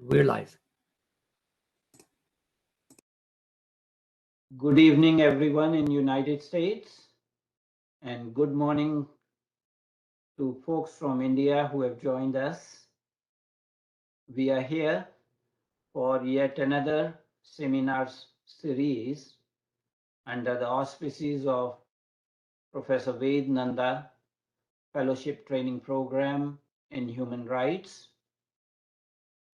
We're live. Good evening, everyone in United States, and good morning to folks from India who have joined us. We are here for yet another seminar series under the auspices of Professor Ved Nanda Fellowship Training Program in Human Rights.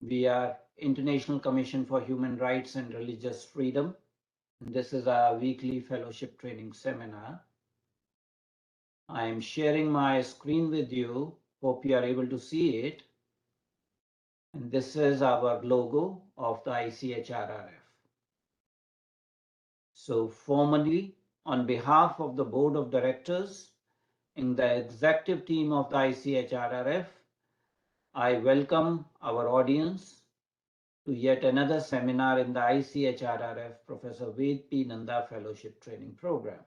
We are International Commission for Human Rights and Religious Freedom. This is our weekly fellowship training seminar. I am sharing my screen with you. Hope you are able to see it. And this is our logo of the ICHRRF. So formally, on behalf of the Board of Directors and the executive team of the ICHRRF, I welcome our audience to yet another seminar in the ICHRRF Professor Ved P. Nanda Fellowship Training Program.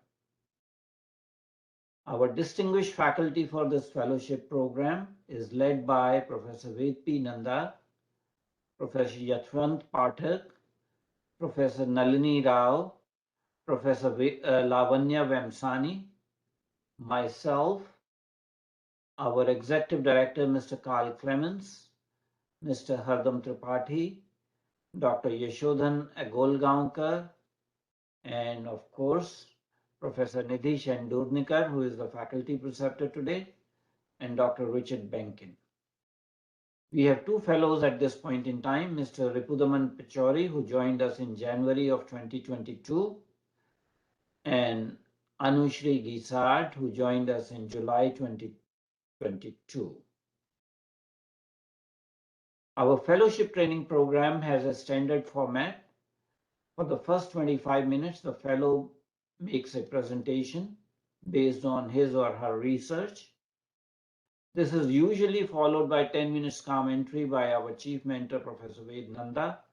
Our distinguished faculty for this fellowship program is led by Professor Ved P. Nanda, Professor Yashwant Pathak, Professor Nalini Rao, Professor Lavanya Vemsani, myself, our Executive Director, Mr. Carl Clements, Mr. Hardam Tripathi, Dr. Yashodhan Agolgaonkar, and of course, Professor Nidhi Shendurnikar, who is the faculty preceptor today, and Dr. Richard Benkin. We have two fellows at this point in time, Mr. Ripudaman Pachauri, who joined us in January of 2022, and Anushree Ghisad, who joined us in July 2022. Our fellowship training program has a standard format. For the first 25 minutes, the fellow makes a presentation based on his or her research. This is usually followed by 10 minutes commentary by our chief mentor, Professor Ved Nanda.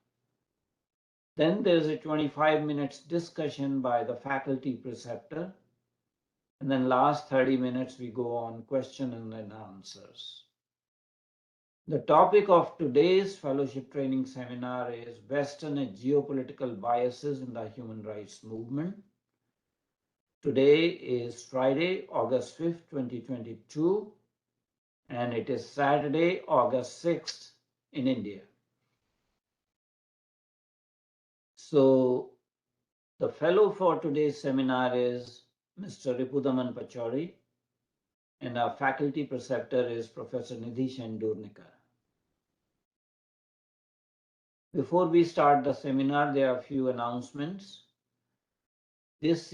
Then there's a 25 minutes discussion by the faculty preceptor. And then last 30 minutes, we go on question and answers. The topic of today's fellowship training seminar is Western and Geopolitical Biases in the Human Rights Movement. Today is Friday, August 5th, 2022, and it is Saturday, August 6th in India. So the fellow for today's seminar is Mr. Ripudaman Pachauri, and our faculty preceptor is Professor Nidhi Shendurnikar. Before we start the seminar, there are a few announcements. This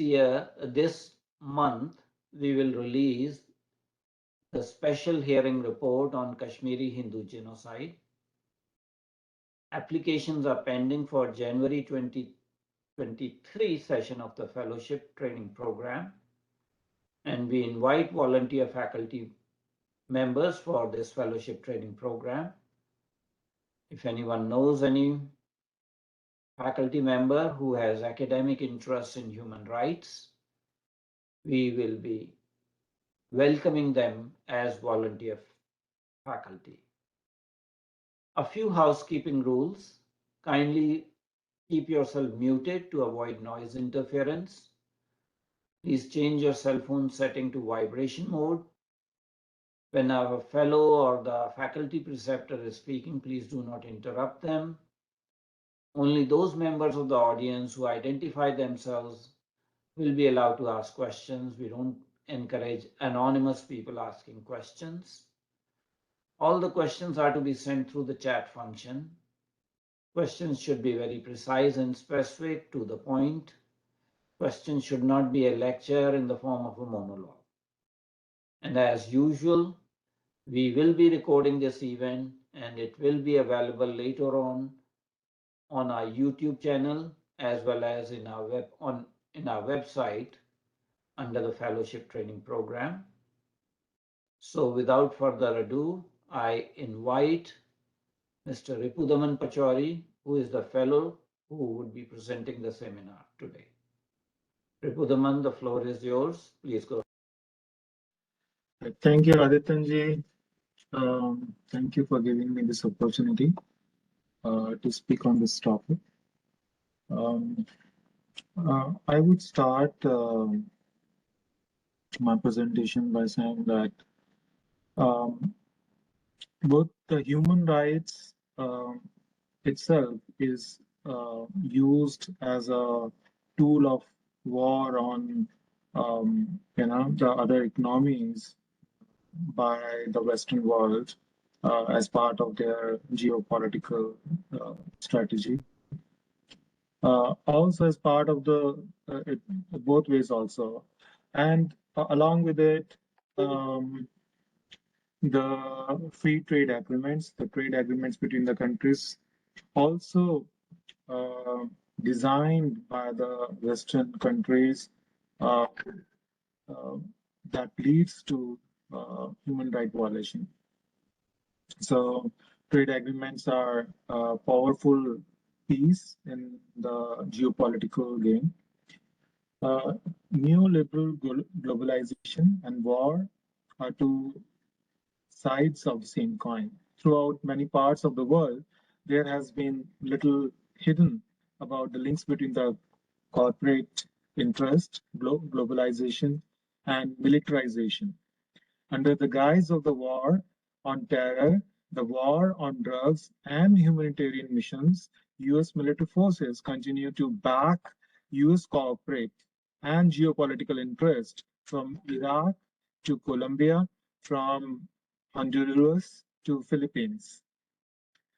month, we will release the special hearing report on Kashmiri Hindu genocide. Applications are pending for January 2023 session of the fellowship training program. And we invite volunteer faculty members for this fellowship training program. If anyone knows any faculty member who has academic interest in human rights, we will be welcoming them as volunteer faculty. A few housekeeping rules. Kindly keep yourself muted to avoid noise interference. Please change your cell phone setting to vibration mode. When our fellow or the faculty preceptor is speaking, please do not interrupt them. Only those members of the audience who identify themselves will be allowed to ask questions. We don't encourage anonymous people asking questions. All the questions are to be sent through the chat function. Questions should be very precise and specific, to the point. Questions should not be a lecture in the form of a monologue. And as usual, we will be recording this event and it will be available later on our YouTube channel as well as in our website under the fellowship training program. So without further ado, I invite Mr. Ripudaman Pachauri, who is the fellow who would be presenting the seminar today. Ripudaman, the floor is yours. Please go. Thank you, Adityanji. Thank you for giving me this opportunity. to speak on this topic. I would start my presentation by saying that um, both the human rights itself is used as a tool of war on the other economies by the Western world as part of their geopolitical strategy. Also as part of both ways also. And along with it, the free trade agreements, the trade agreements between the countries, also uh, designed by the Western countries uh, uh, that leads to human right violation. So trade agreements are a powerful piece in the geopolitical game. Neoliberal globalization and war are two sides of the same coin. Throughout many parts of the world, there has been little hidden about the links between the corporate interest, globalization, and militarization. Under the guise of the war on terror, the war on drugs, and humanitarian missions, US military forces continue to back US corporate and geopolitical interest from Iraq to Colombia, from Honduras to Philippines.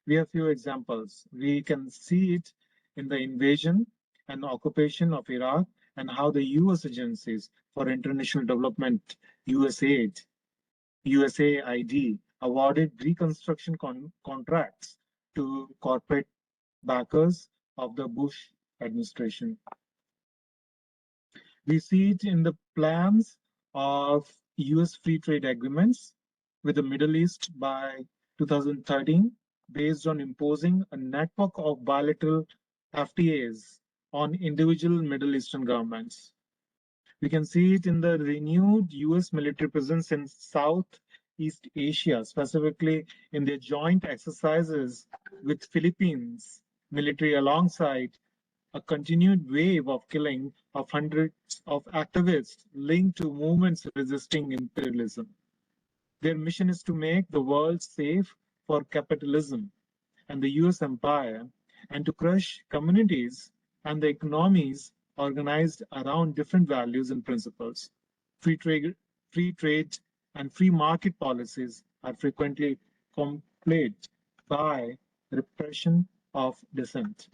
We have few examples. We can see it in the invasion and occupation of Iraq and how the US agencies for international development, USAID, USAID awarded reconstruction contracts to corporate backers of the Bush administration. We see it in the plans of US free trade agreements with the Middle East by 2013, based on imposing a network of bilateral FTAs on individual Middle Eastern governments. We can see it in the renewed US military presence in Southeast Asia, specifically in their joint exercises with Philippines military alongside a continued wave of killing of hundreds of activists linked to movements resisting imperialism. Their mission is to make the world safe for capitalism and the US empire, and to crush communities and the economies organized around different values and principles. Free trade and free market policies are frequently accompanied by repression of dissent.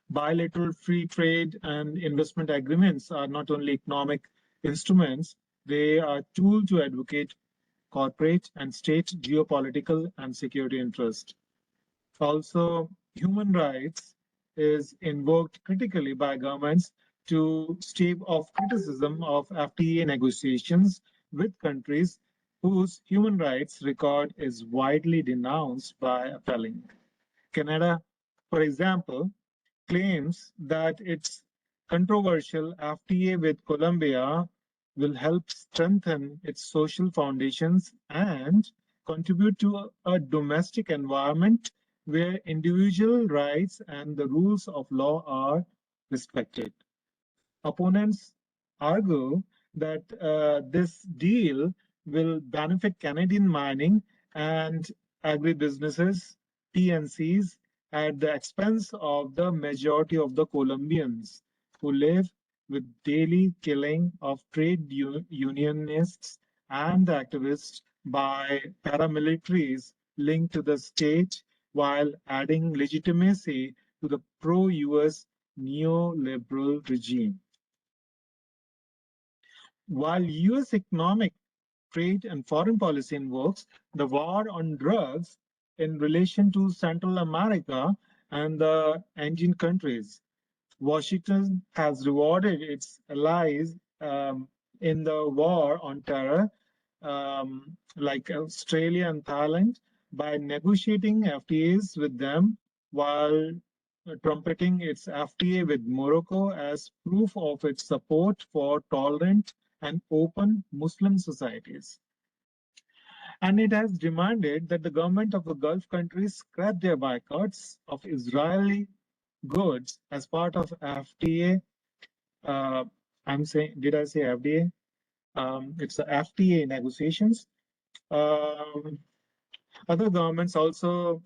Bilateral free trade and investment agreements are not only economic instruments, they are tools to advocate corporate and state geopolitical and security interests. Also, human rights is invoked critically by governments to stave off criticism of FTA negotiations with countries whose human rights record is widely denounced by appelling. Canada, for example, claims that its controversial FTA with Colombia will help strengthen its social foundations and contribute to a domestic environment where individual rights and the rules of law are respected. Opponents argue that this deal will benefit Canadian mining and agribusinesses, TNCs, at the expense of the majority of the Colombians who live with daily killing of trade unionists and activists by paramilitaries linked to the state, while adding legitimacy to the pro-US neoliberal regime. While US economic, trade, and foreign policy invokes the war on drugs in relation to Central America and the Andean countries, Washington has rewarded its allies in the war on terror, like Australia and Thailand, by negotiating FTAs with them while trumpeting its FTA with Morocco as proof of its support for tolerant and open Muslim societies. And it has demanded that the government of the Gulf countries scrap their boycotts of Israeli goods as part of FTA. I'm saying, did I say FDA? It's the FTA negotiations. Um, Other governments also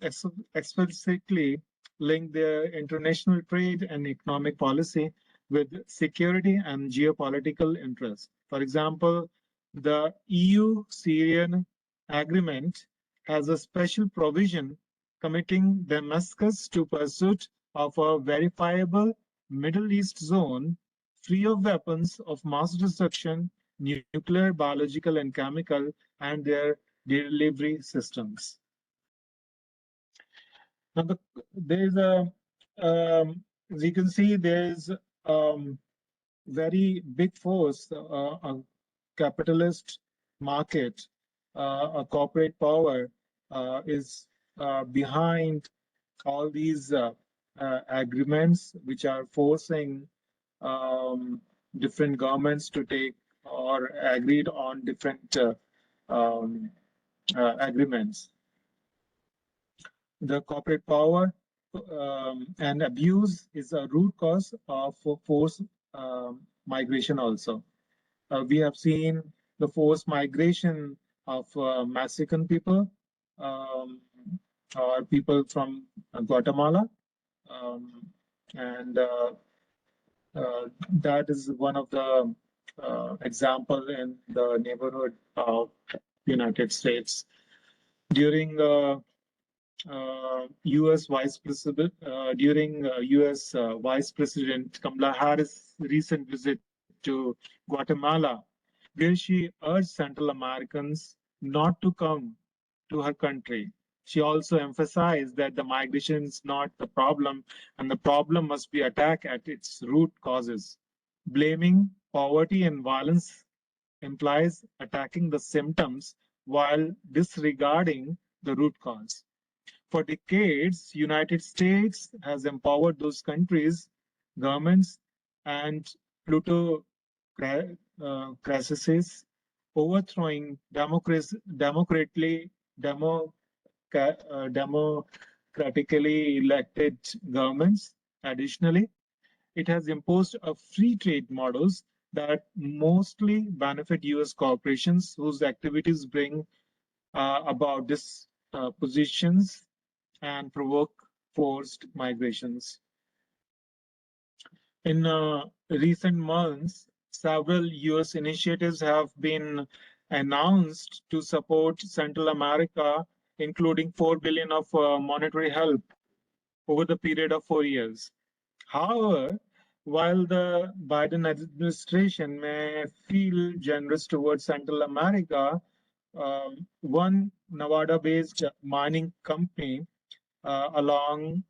explicitly link their international trade and economic policy with security and geopolitical interests. For example, the EU-Syrian agreement has a special provision committing Damascus to pursuit of a verifiable Middle East zone free of weapons of mass destruction, nuclear, biological, and chemical, and their delivery systems. Now, there's as you can see, there's very big force, a capitalist market, a corporate power is behind all these agreements, which are forcing different governments to take or agreed on different agreements. The corporate power and abuse is a root cause of forced migration also. We have seen the forced migration of Mexican people or people from Guatemala. And that is one of the example in the neighborhood of United States. During U.S. Vice President during U.S. Vice President Kamala Harris' recent visit to Guatemala, where she urged Central Americans not to come to her country. She also emphasized that the migration is not the problem, and the problem must be attacked at its root causes. Blaming poverty and violence implies attacking the symptoms while disregarding the root cause. For decades, United States has empowered those countries, governments, and plutocracies, overthrowing democratically elected governments. Additionally, it has imposed a free trade models that mostly benefit U.S. corporations whose activities bring about dispositions and provoke forced migrations. In recent months, several US initiatives have been announced to support Central America, including $4 billion of monetary help over the period of 4 years. However, while the Biden administration may feel generous towards Central America, one Nevada-based mining company alone.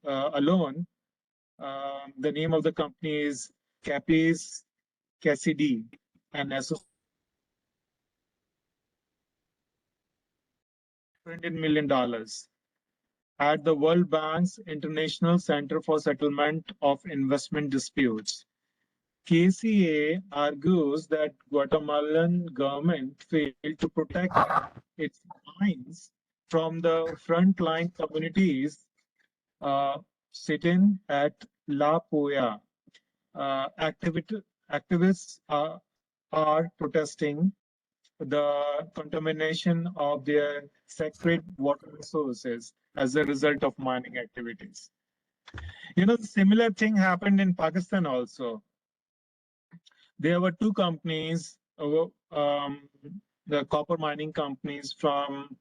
The name of the company is Capes Cassidy, and $200 million at the World Bank's International Center for Settlement of Investment Disputes. KCA argues that Guatemalan government failed to protect its mines from the frontline communities sitting at La Poya. Activists are protesting the contamination of their sacred water resources as a result of mining activities. You know, similar thing happened in Pakistan also. There were two companies, the copper mining companies from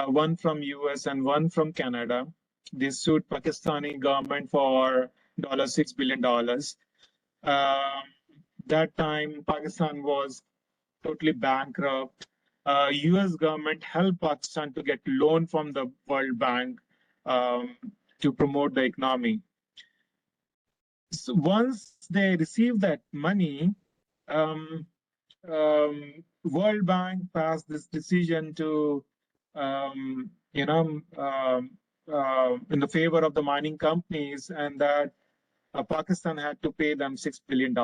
one from US and one from Canada. They sued Pakistani government for $6 billion. That time, Pakistan was totally bankrupt. US government helped Pakistan to get loan from the World Bank to promote the economy. So once they received that money, World Bank passed this decision to, in the favor of the mining companies, and that Pakistan had to pay them $6 billion.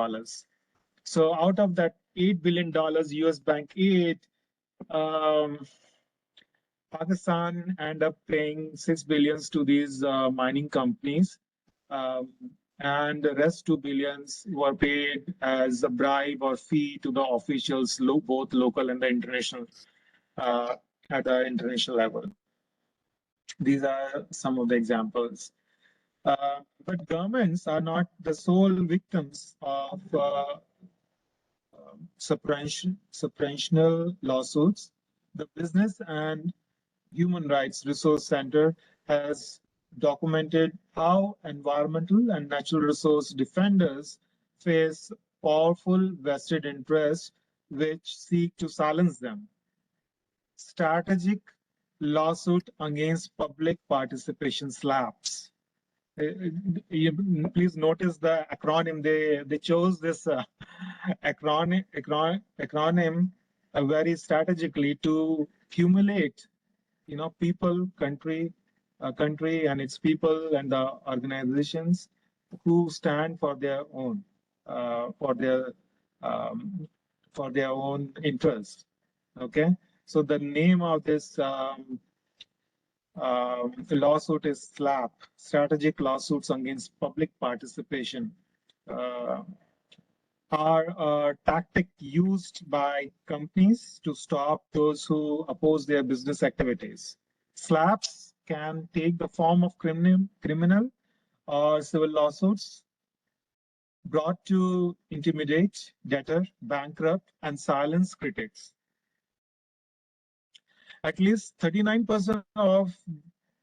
So out of that $8 billion US bank aid, Pakistan ended up paying 6 billions to these mining companies, um, and the rest 2 billions were paid as a bribe or fee to the officials, both local and the international, uh, at the international level. These are some of the examples. But governments are not the sole victims of supranational lawsuits. The Business and Human Rights Resource Center has documented how environmental and natural resource defenders face powerful vested interests which seek to silence them. Strategic lawsuit against public participation SLAPs. Please notice the acronym. They chose this acronym very strategically to accumulate, people, country and its people and the organizations who stand for their own, for um, their own interests. Okay, so the name of this lawsuit is SLAP, Strategic Lawsuits Against Public Participation, uh, are a tactic used by companies to stop those who oppose their business activities. SLAPs can take the form of criminal or civil lawsuits brought to intimidate, deter, bankrupt, and silence critics. At least 39% of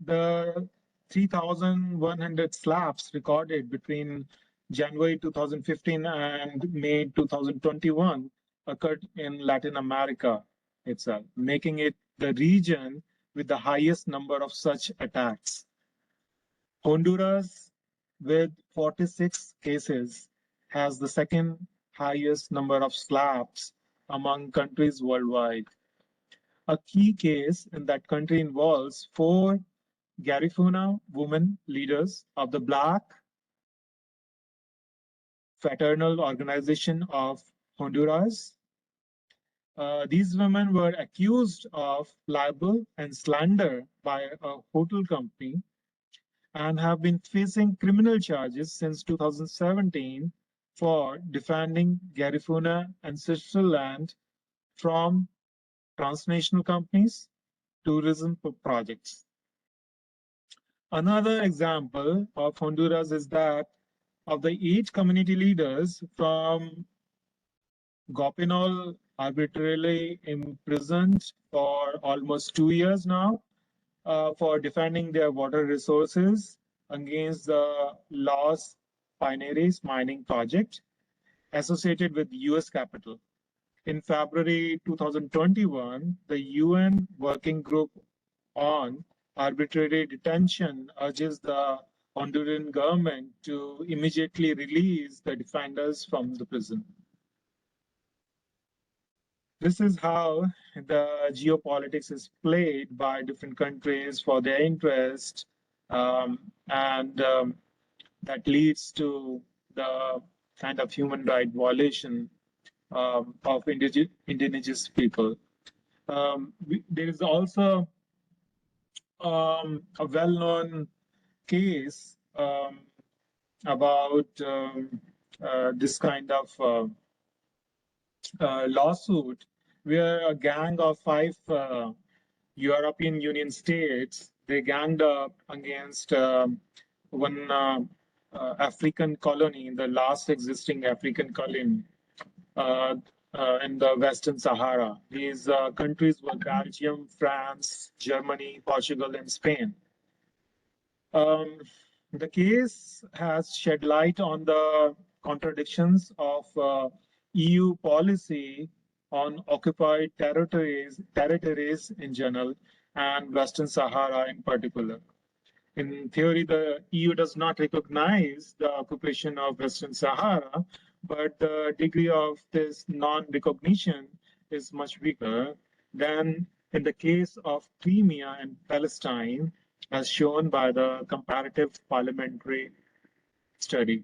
the 3,100 SLAPs recorded between January 2015 and May 2021 occurred in Latin America itself, making it the region with the highest number of such attacks. Honduras, with 46 cases, has the second highest number of SLAPs among countries worldwide. A key case in that country involves 4 Garifuna women leaders of the Black Fraternal Organization of Honduras. These women were accused of libel and slander by a hotel company and have been facing criminal charges since 2017 for defending Garifuna ancestral land from transnational companies, tourism projects. Another example of Honduras is that of the 8 community leaders from Gopinol arbitrarily imprisoned for almost 2 years now for defending their water resources against the Los Pineres mining project associated with US capital. In February 2021, the UN Working Group on Arbitrary Detention urges the Honduran government to immediately release the defenders from the prison. This is how the geopolitics is played by different countries for their interest, and that leads to the kind of human right violation of indigenous people. There is also a well-known case about this kind of lawsuit where a gang of 5 European Union states, they ganged up against one African colony, the last existing African colony in the Western Sahara. These countries were Belgium, France, Germany, Portugal, and Spain. The case has shed light on the contradictions of EU policy on occupied territories in general, and Western Sahara in particular. In theory, the EU does not recognize the occupation of Western Sahara, but the degree of this non-recognition is much weaker than in the case of Crimea and Palestine, as shown by the comparative parliamentary study.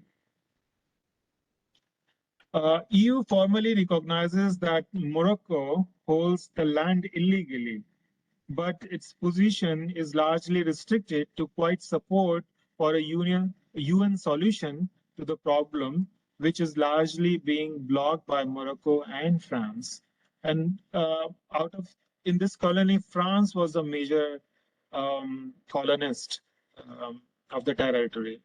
EU formally recognizes that Morocco holds the land illegally, but its position is largely restricted to quite support for a UN solution to the problem, which is largely being blocked by Morocco and France. And in this colony, France was a major colonist of the territory.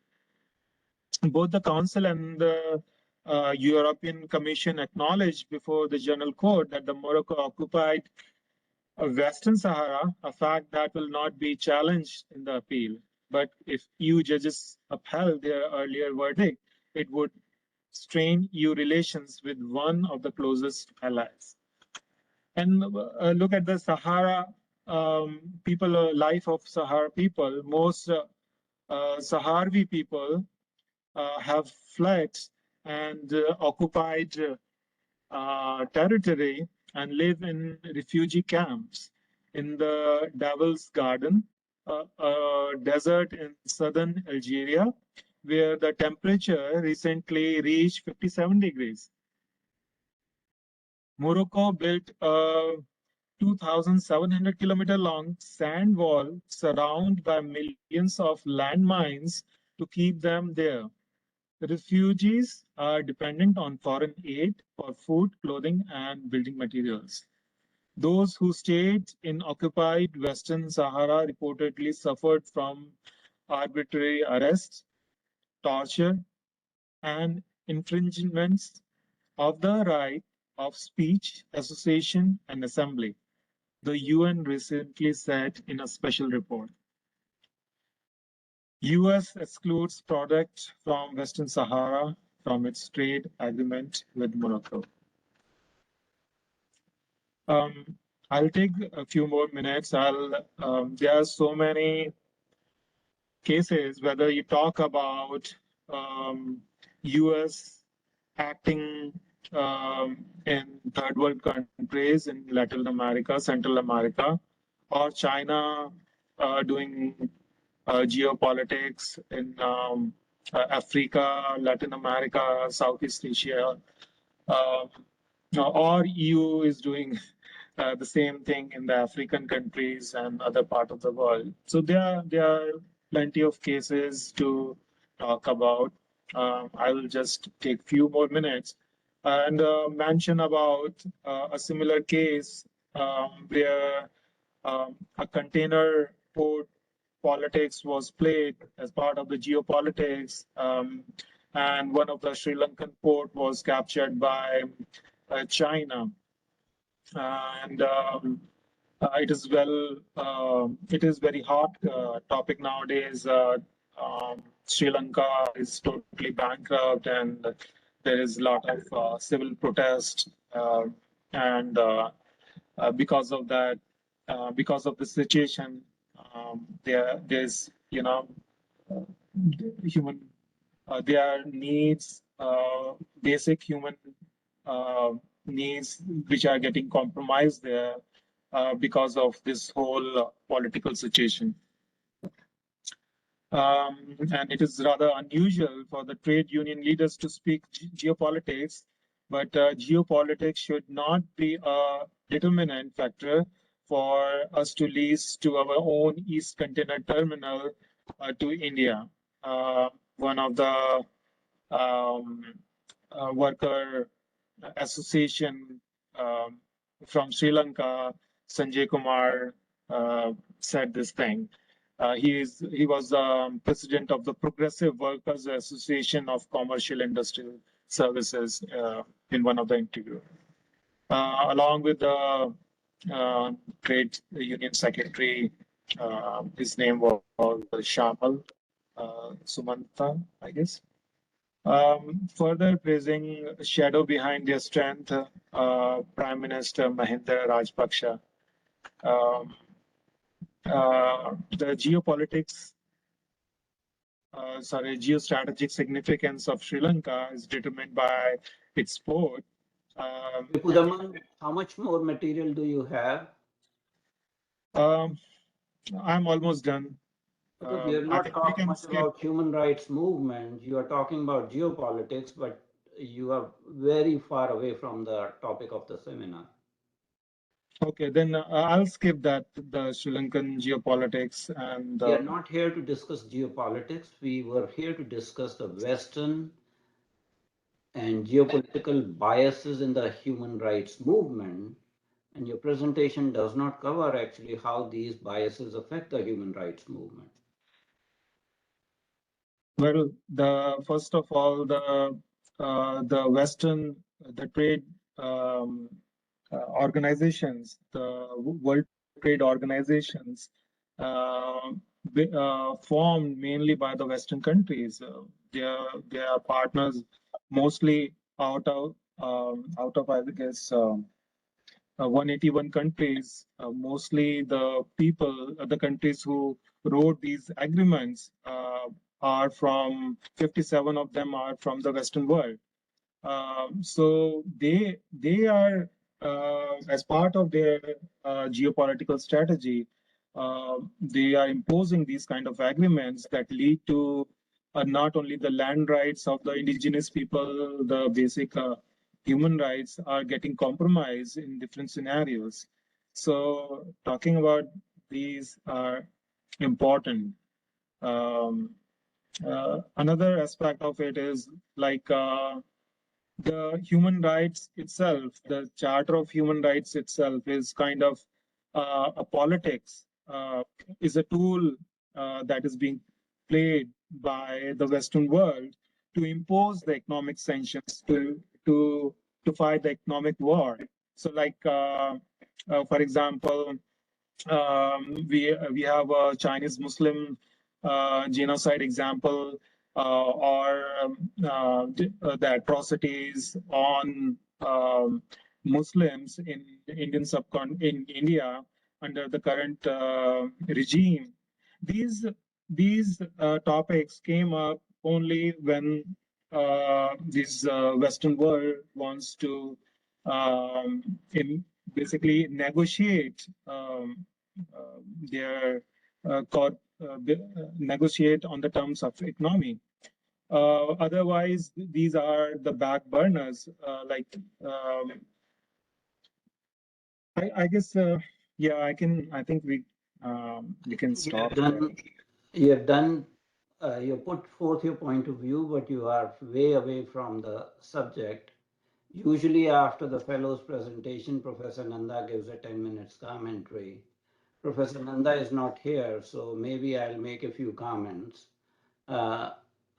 Both the Council and the European Commission acknowledged before the General Court that the Morocco occupied Western Sahara, a fact that will not be challenged in the appeal. But if EU judges upheld their earlier verdict, it would strain EU relations with one of the closest allies. And look at the Sahara people, life of Sahara people. Most Sahrawi people have fled and occupied territory and live in refugee camps in the Devil's Garden, a desert in southern Algeria, where the temperature recently reached 57 degrees. Morocco built a 2,700-kilometer long sand wall surrounded by millions of landmines to keep them there. The refugees are dependent on foreign aid for food, clothing, and building materials. Those who stayed in occupied Western Sahara reportedly suffered from arbitrary arrests, torture, and infringements of the right of speech, association, and assembly, the UN recently said in a special report. US excludes products from Western Sahara from its trade agreement with Morocco. I'll take a few more minutes. There are so many cases, whether you talk about US acting in third world countries in Latin America, Central America, or China doing geopolitics in Africa, Latin America, Southeast Asia, or EU is doing the same thing in the African countries and other part of the world. So there are plenty of cases to talk about. I will just take few more minutes and mention about a similar case where a container port politics was played as part of the geopolitics, and one of the Sri Lankan port was captured by China. And it is very hot topic nowadays. Sri Lanka is totally bankrupt, and there is a lot of civil protest, and because of that, because of the situation, there's human their needs, basic human needs, which are getting compromised there because of this whole political situation. And it is rather unusual for the trade union leaders to speak geopolitics, but geopolitics should not be a determinant factor for us to lease to our own East Container Terminal to India. One of the worker association from Sri Lanka, Sanjay Kumar, said this thing. He was president of the Progressive Workers Association of Commercial Industrial Services in one of the interviews, along with the trade union secretary. His name was Sharma, Sumanta, I guess. Further praising shadow behind their strength, Prime Minister Mahinda Rajapaksa. The geostrategic significance of Sri Lanka is determined by its port. How much more material do you have? I'm almost done. Because we have not talked much about human rights movement. You are talking about geopolitics, but you are very far away from the topic of the seminar. Okay, then I'll skip that, the Sri Lankan geopolitics and We are not here to discuss geopolitics. We were here to discuss the Western and geopolitical biases in the human rights movement. And your presentation does not cover actually how these biases affect the human rights movement. well, first of all, the Western, the trade organizations, the World Trade Organizations, uh, formed mainly by the Western countries. They are partners mostly out of I guess 181 countries. Mostly the people, the countries who wrote these agreements are from 57 of them are from the Western world. So they are as part of their geopolitical strategy, they are imposing these kind of agreements that lead to not only the land rights of the indigenous people, the basic human rights are getting compromised in different scenarios. So talking about these are important. Um, Another aspect of it is like the human rights itself, the Charter of Human Rights itself is kind of a politics, is a tool that is being played by the Western world to impose the economic sanctions to fight the economic war. So, like for example, we have a Chinese Muslim genocide example, or the atrocities on Muslims in in India under the current regime. These topics came up only when this Western world wants to in basically negotiate their negotiate on the terms of economy. Otherwise, these are the back burners. I guess, yeah, I can. I think we can stop there. You have done, you put forth your point of view, but you are way away from the subject. Usually after the fellow's presentation, Professor Nanda gives a 10 minutes commentary. Professor Nanda is not here, so maybe I'll make a few comments.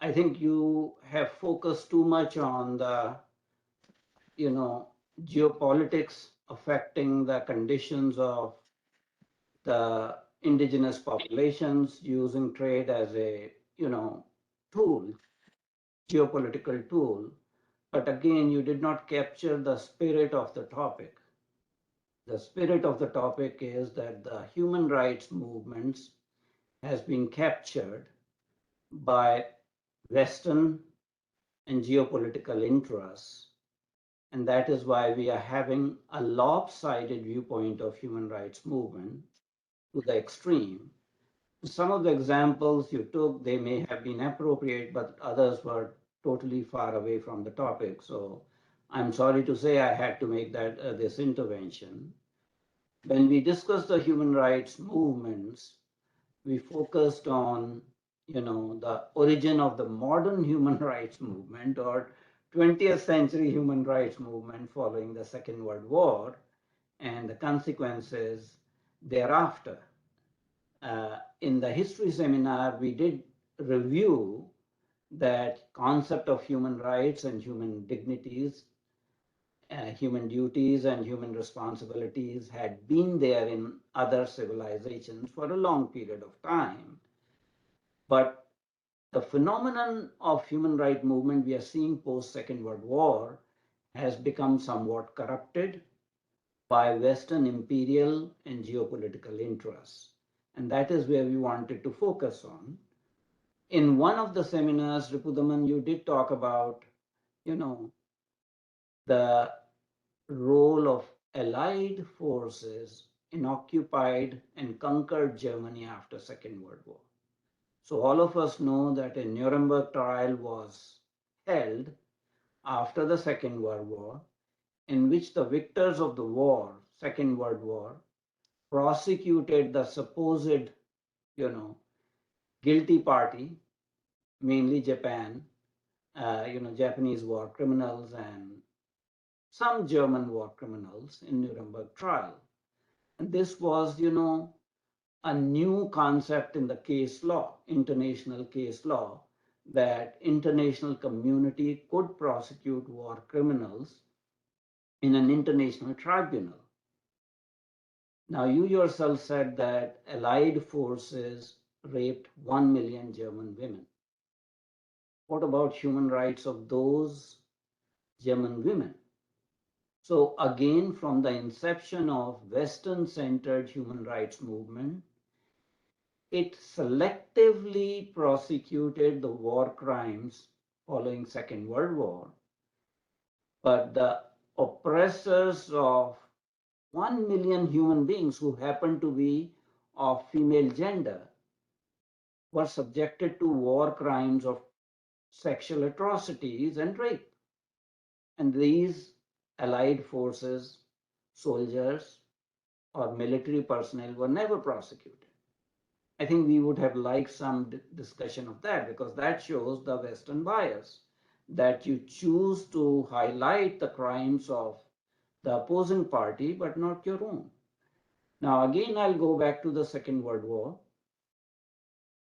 I think you have focused too much on the, geopolitics affecting the conditions of the indigenous populations, using trade as a, tool, geopolitical tool. But again, you did not capture the spirit of the topic. The spirit of the topic is that the human rights movements has been captured by Western and geopolitical interests. And that is why we are having a lopsided viewpoint of human rights movement to the extreme. Some of the examples you took, they may have been appropriate, but others were totally far away from the topic. So I'm sorry to say I had to make that this intervention. When we discussed the human rights movements, we focused on, the origin of the modern human rights movement or 20th century human rights movement following the Second World War and the consequences thereafter. In the history seminar, we did review that concept of human rights and human dignities, human duties and human responsibilities had been there in other civilizations for a long period of time. But the phenomenon of human rights movement we are seeing post Second World War has become somewhat corrupted by Western imperial and geopolitical interests. And that is where we wanted to focus on. In one of the seminars, Ripudaman, you did talk about, the role of Allied forces in occupied and conquered Germany after Second World War. So all of us know that a Nuremberg trial was held after the Second World War, in which the victors of the war, Second World War, prosecuted the supposed, guilty party, mainly Japan, Japanese war criminals and some German war criminals in Nuremberg trial. And this was, a new concept in the case law, international case law, that international community could prosecute war criminals in an international tribunal. Now, you yourself said that Allied forces raped 1 million German women. What about human rights of those German women? So again, from the inception of Western-centered human rights movement, it selectively prosecuted the war crimes following Second World War, but the oppressors of 1 million human beings who happened to be of female gender were subjected to war crimes of sexual atrocities and rape. And these Allied forces, soldiers, or military personnel were never prosecuted. I think we would have liked some discussion of that, because that shows the Western bias, that you choose to highlight the crimes of the opposing party, but not your own. Now, again, I'll go back to the Second World War.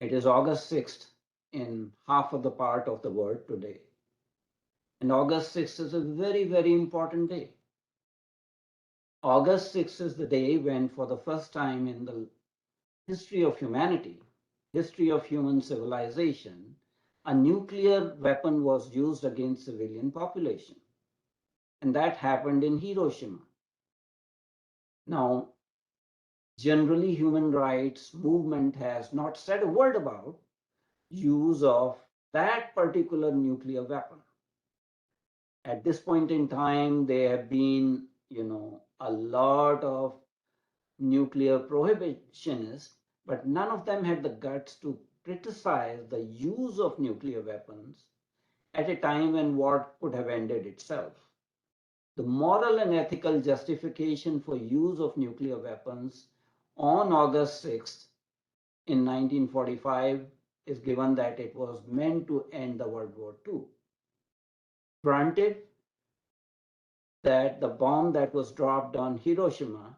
It is August 6th in half of the part of the world today. And August 6th is a very, very important day. August 6th is the day when, for the first time in the history of humanity, history of human civilization, a nuclear weapon was used against civilian population. And that happened in Hiroshima. Now, generally, human rights movement has not said a word about use of that particular nuclear weapon. At this point in time, there have been, a lot of nuclear prohibitionists, but none of them had the guts to criticize the use of nuclear weapons at a time when war could have ended itself. The moral and ethical justification for use of nuclear weapons on August 6th in 1945 is given that it was meant to end the World War II. Granted that the bomb that was dropped on Hiroshima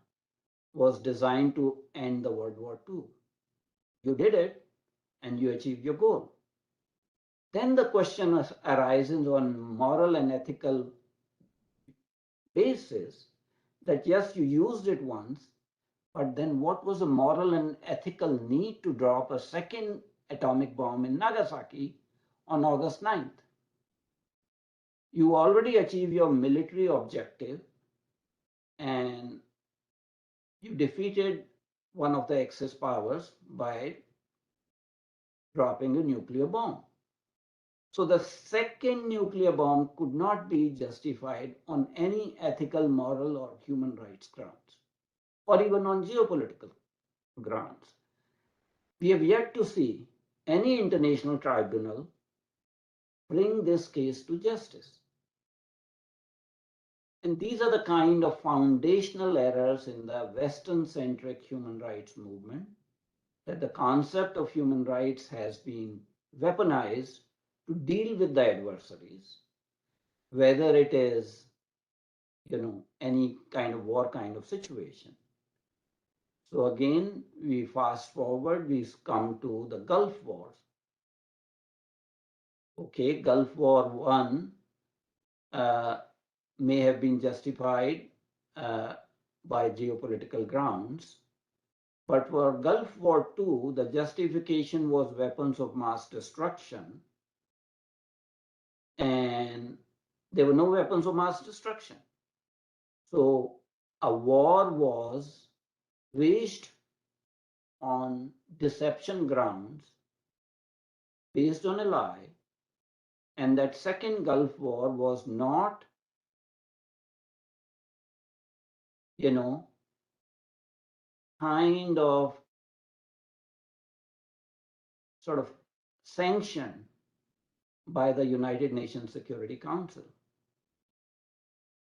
was designed to end the World War II. You did it and you achieved your goal. Then the question arises on moral and ethical basis that yes, you used it once, but then what was the moral and ethical need to drop a second atomic bomb in Nagasaki on August 9th? You already achieved your military objective and you defeated one of the Axis powers by dropping a nuclear bomb. So the second nuclear bomb could not be justified on any ethical, moral, or human rights grounds, or even on geopolitical grounds. We have yet to see any international tribunal bring this case to justice. And these are the kind of foundational errors in the Western-centric human rights movement, that the concept of human rights has been weaponized to deal with the adversaries, whether it is, any kind of war kind of situation. So again, we fast forward, we come to the Gulf Wars. Okay, Gulf War I may have been justified by geopolitical grounds, but for Gulf War II, the justification was weapons of mass destruction, and there were no weapons of mass destruction. So a war was waged on deception grounds based on a lie, and that second Gulf War was not, kind of sort of sanctioned by the United Nations Security Council.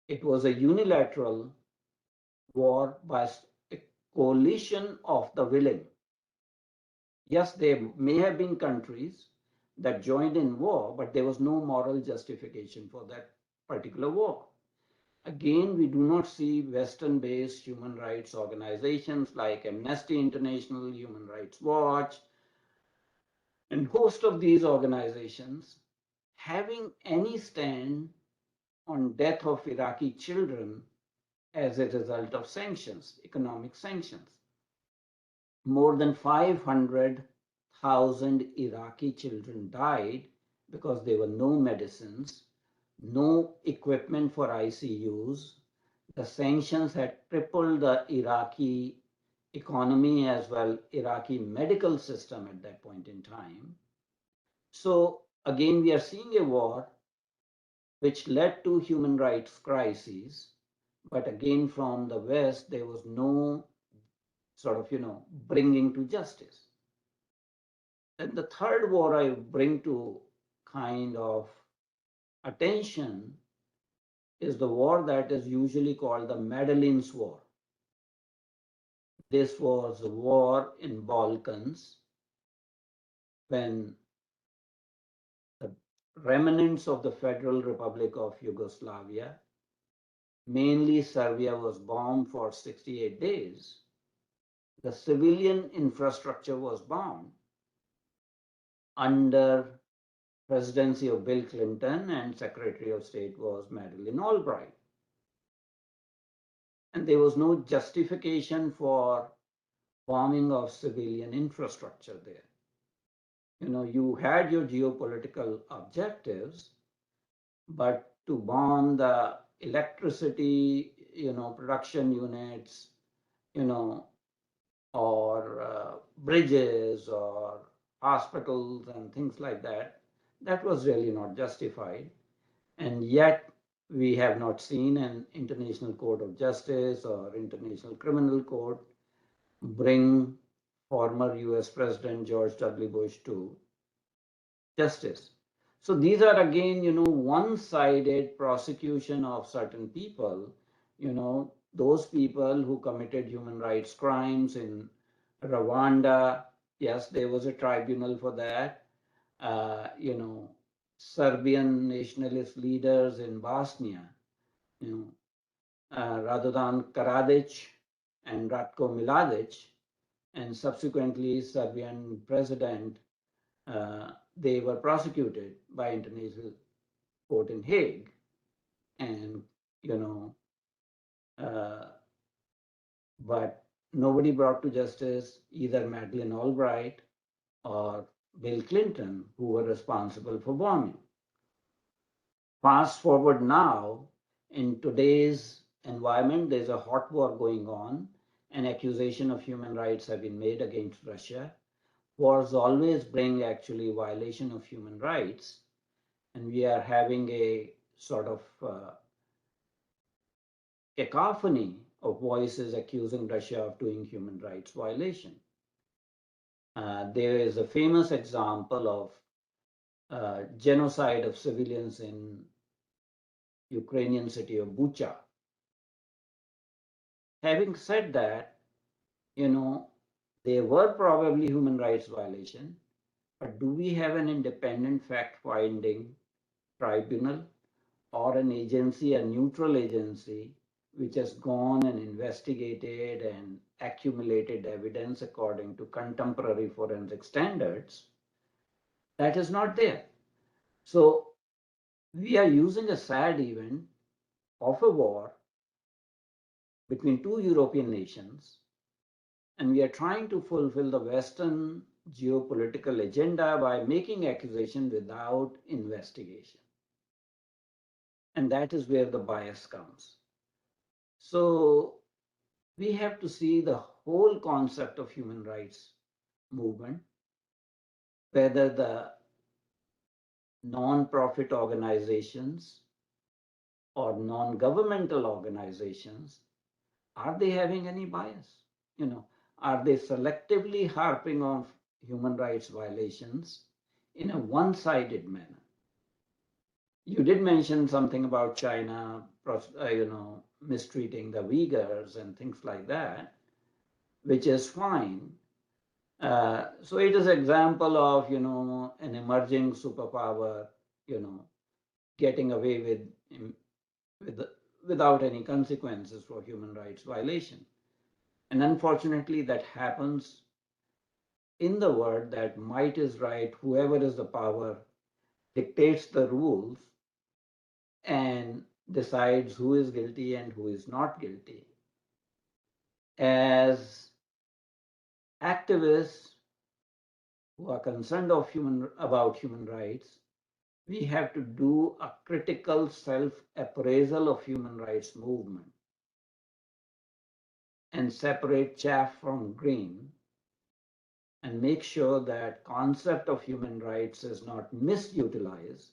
It was a unilateral war by a coalition of the willing. Yes, there may have been countries that joined in war, but there was no moral justification for that particular war. Again, we do not see Western-based human rights organizations like Amnesty International, Human Rights Watch, and host of these organizations having any stand on death of Iraqi children as a result of sanctions, economic sanctions. More than 500,000 Iraqi children died because there were no medicines, no equipment for ICUs. The sanctions had crippled the Iraqi economy as well Iraqi medical system at that point in time. So again, we are seeing a war which led to human rights crises. But again, from the West, there was no sort of, bringing to justice. And the third war I bring to kind of attention is the war that is usually called the Madeleines War. This was a war in Balkans when the remnants of the Federal Republic of Yugoslavia, mainly Serbia, was bombed for 68 days. The civilian infrastructure was bombed under presidency of Bill Clinton, and Secretary of State was Madeleine Albright. And there was no justification for bombing of civilian infrastructure there. You had your geopolitical objectives, but to bomb the electricity, production units, or bridges or hospitals and things like that, that was really not justified. And yet we have not seen an International Court of Justice or International Criminal Court bring former US President George W. Bush to justice. So these are again, one-sided prosecution of certain people, those people who committed human rights crimes in Rwanda. Yes, there was a tribunal for that. Serbian nationalist leaders in Bosnia, Radovan Karadzic and Ratko Mladic, and subsequently Serbian president, they were prosecuted by International Court in Hague, and but nobody brought to justice either Madeleine Albright or Bill Clinton, who were responsible for bombing. Fast forward now, in today's environment, there's a hot war going on, and accusation of human rights have been made against Russia. Wars always bring actually violation of human rights, and we are having a sort of cacophony of voices accusing Russia of doing human rights violation. There is a famous example of genocide of civilians in Ukrainian city of Bucha. Having said that, there were probably human rights violation, but do we have an independent fact-finding tribunal or an agency, a neutral agency, which has gone and investigated and accumulated evidence according to contemporary forensic standards? That is not there. So we are using a sad event of a war between two European nations, and we are trying to fulfill the Western geopolitical agenda by making accusation without investigation. And that is where the bias comes. So we have to see the whole concept of human rights movement, whether the non-profit organizations or non-governmental organizations, are they having any bias? Are they selectively harping on human rights violations in a one-sided manner? You did mention something about China, mistreating the Uyghurs and things like that, which is fine. So it is an example of, an emerging superpower, getting away with without any consequences for human rights violation. And unfortunately, that happens in the world that might is right, whoever is the power dictates the rules and decides who is guilty and who is not guilty. As activists who are concerned about human rights, we have to do a critical self-appraisal of human rights movement and separate chaff from green and make sure that concept of human rights is not misutilized,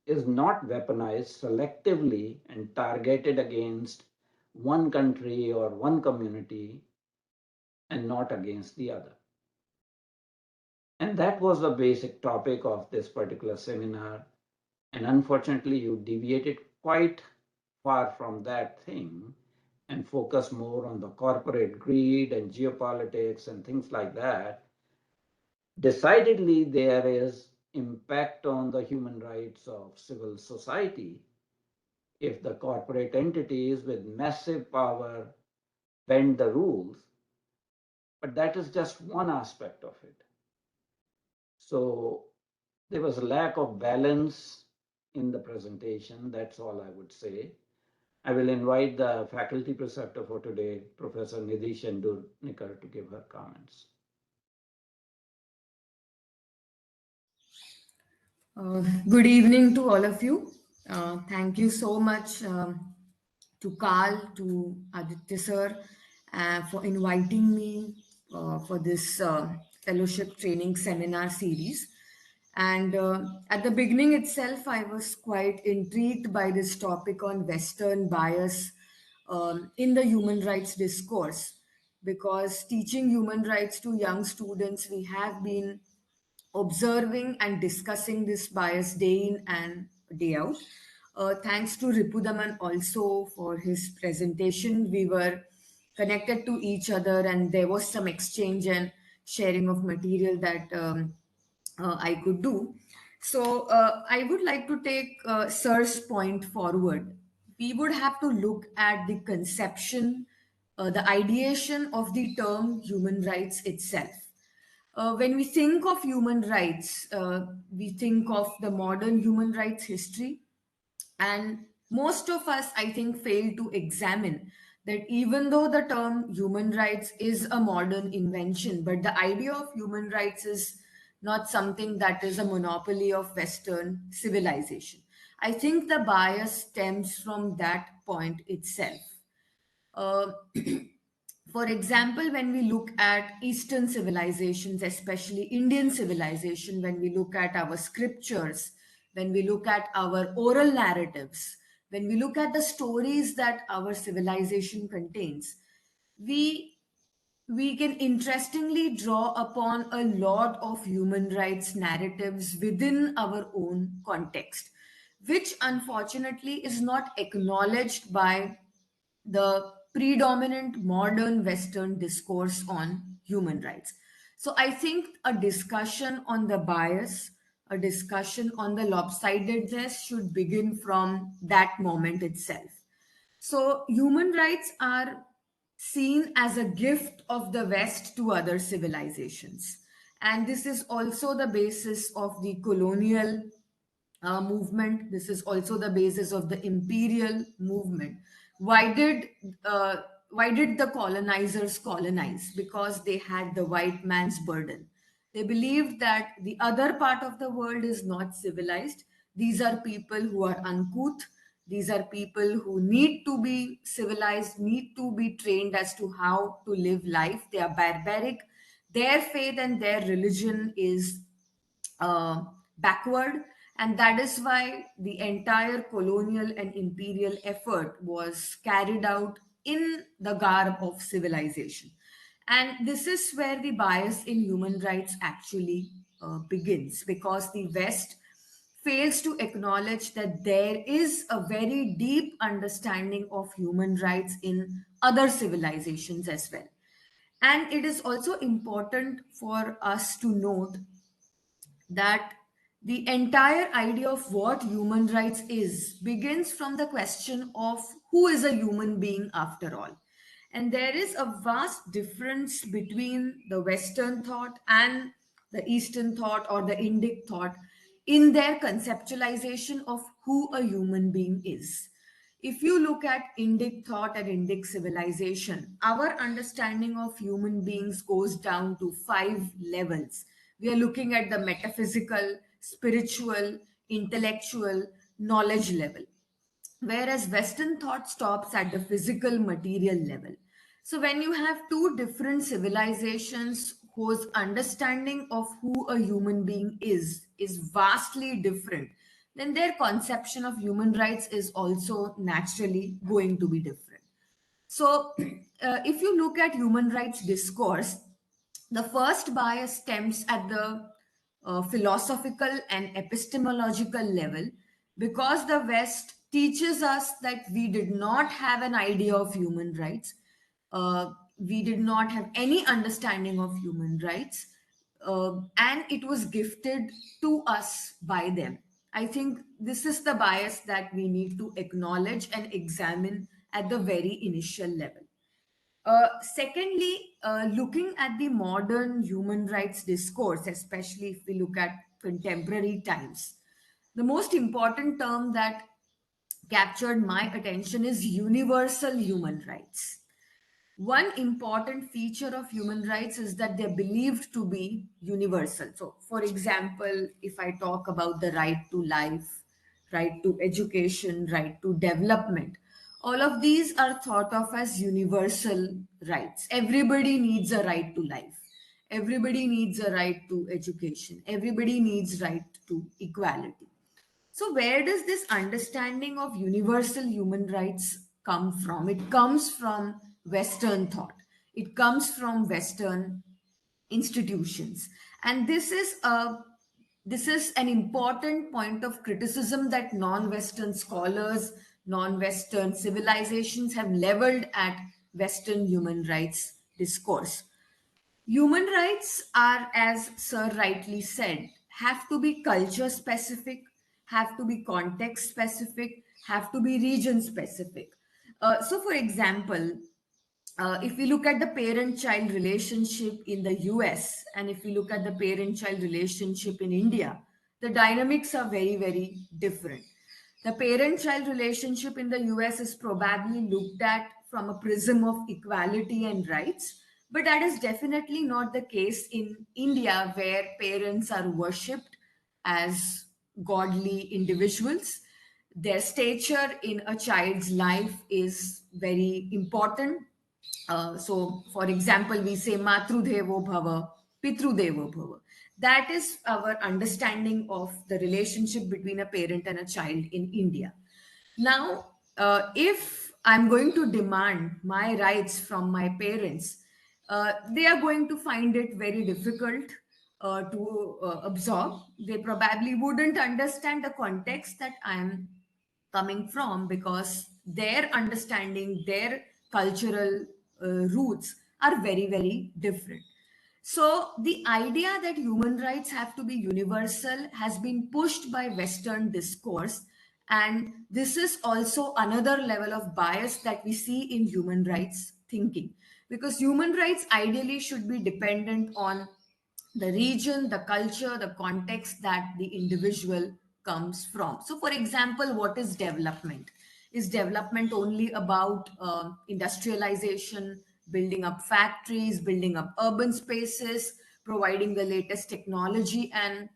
is not weaponized selectively and targeted against one country or one community and not against the other. And that was the basic topic of this particular seminar. And unfortunately, you deviated quite far from that thing and focus more on the corporate greed and geopolitics and things like that. Decidedly, there is impact on the human rights of civil society if the corporate entities with massive power bend the rules, but that is just one aspect of it. So there was a lack of balance in the presentation. That's all I would say. I will invite the faculty preceptor for today, Professor Nidhi Shendurnikar, to give her comments. Good evening to all of you. Thank you so much to Carl, to Aditya sir, for inviting me for this fellowship training seminar series. And at the beginning itself, I was quite intrigued by this topic on Western bias in the human rights discourse, because teaching human rights to young students, we have been observing and discussing this bias day in and day out. Thanks to Ripudaman also for his presentation. We were connected to each other and there was some exchange and sharing of material that I could do. So I would like to take Sir's point forward. We would have to look at the conception, the ideation of the term human rights itself. When we think of human rights, we think of the modern human rights history, and most of us, I think, fail to examine that even though the term human rights is a modern invention, but the idea of human rights is not something that is a monopoly of Western civilization. I think the bias stems from that point itself. Uh, for example, when we look at Eastern civilizations, especially Indian civilization, when we look at our scriptures, when we look at our oral narratives, when we look at the stories that our civilization contains, we we can interestingly draw upon a lot of human rights narratives within our own context, which unfortunately is not acknowledged by the predominant modern Western discourse on human rights. So I think a discussion on the bias, a discussion on the lopsidedness should begin from that moment itself. So human rights are seen as a gift of the West to other civilizations. And this is also the basis of the colonial movement. This is also the basis of the imperial movement. Why did uh, why did the colonizers colonize? Because they had the white man's burden. They believed that the other part of the world is not civilized. These are people who are uncouth. These are people who need to be civilized, need to be trained as to how to live life. They are barbaric. Their faith and their religion is backward, and that is why the entire colonial and imperial effort was carried out in the garb of civilization. And this is where the bias in human rights actually begins, because the West fails to acknowledge that there is a very deep understanding of human rights in other civilizations as well. And it is also important for us to note that the entire idea of what human rights is begins from the question of who is a human being after all. And there is a vast difference between the Western thought and the Eastern thought or the Indic thought in their conceptualization of who a human being is. If you look at Indic thought and Indic civilization, our understanding of human beings goes down to 5 levels. We are looking at the metaphysical, spiritual, intellectual, knowledge level, whereas Western thought stops at the physical, material level. So, when you have two different civilizations whose understanding of who a human being is vastly different, then their conception of human rights is also naturally going to be different. So, if you look at human rights discourse, the first bias stems at the philosophical and epistemological level because the West teaches us that we did not have an idea of human rights. We did not have any understanding of human rights, and it was gifted to us by them. I think this is the bias that we need to acknowledge and examine at the very initial level. Secondly, looking at the modern human rights discourse, especially if we look at contemporary times, the most important term that captured my attention is universal human rights. One important feature of human rights is that they're believed to be universal. So, for example, if I talk about the right to life, right to education, right to development, all of these are thought of as universal rights. Everybody needs a right to life. Everybody needs a right to education. Everybody needs right to equality. So, where does this understanding of universal human rights come from? It comes from Western thought, it comes from Western institutions. And this is an important point of criticism that non-Western scholars, non-Western civilizations have leveled at Western human rights discourse. Human rights are, as Sir rightly said, have to be culture specific, have to be context specific, have to be region specific. So, for example, if we look at the parent child relationship in the US and if we look at the parent child relationship in India, the dynamics are very, very different. The parent child relationship in the US is probably looked at from a prism of equality and rights, but that is definitely not the case in India, where parents are worshipped as godly individuals. Their stature in a child's life is very important. So, for example, we say Matrudevo Bhava, Pitrudevo Bhava. That is our understanding of the relationship between a parent and a child in India. Now, if I'm going to demand my rights from my parents, they are going to find it very difficult to absorb. They probably wouldn't understand the context that I'm coming from because their understanding, their cultural roots are very, very different. So, the idea that human rights have to be universal has been pushed by Western discourse. And this is also another level of bias that we see in human rights thinking. Because human rights ideally should be dependent on the region, the culture, the context that the individual comes from. So, for example, what is development? Is development only about industrialization, building up factories, building up urban spaces, providing the latest technology and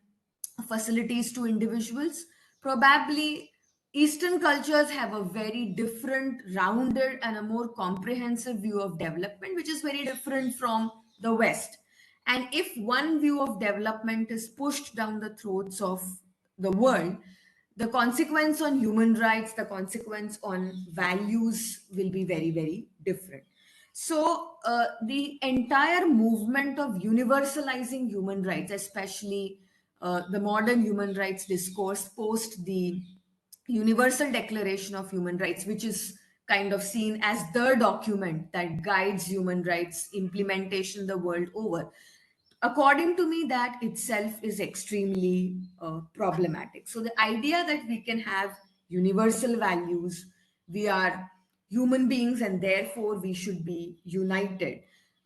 facilities to individuals? Probably Eastern cultures have a very different, rounded, and a more comprehensive view of development, which is very different from the West. And if one view of development is pushed down the throats of the world, the consequence on human rights, the consequence on values will be very, very different. So, the entire movement of universalizing human rights, especially the modern human rights discourse post the Universal Declaration of Human Rights, which is kind of seen as the document that guides human rights implementation the world over. According to me, that itself is extremely problematic. So the idea that we can have universal values, we are human beings and therefore we should be united,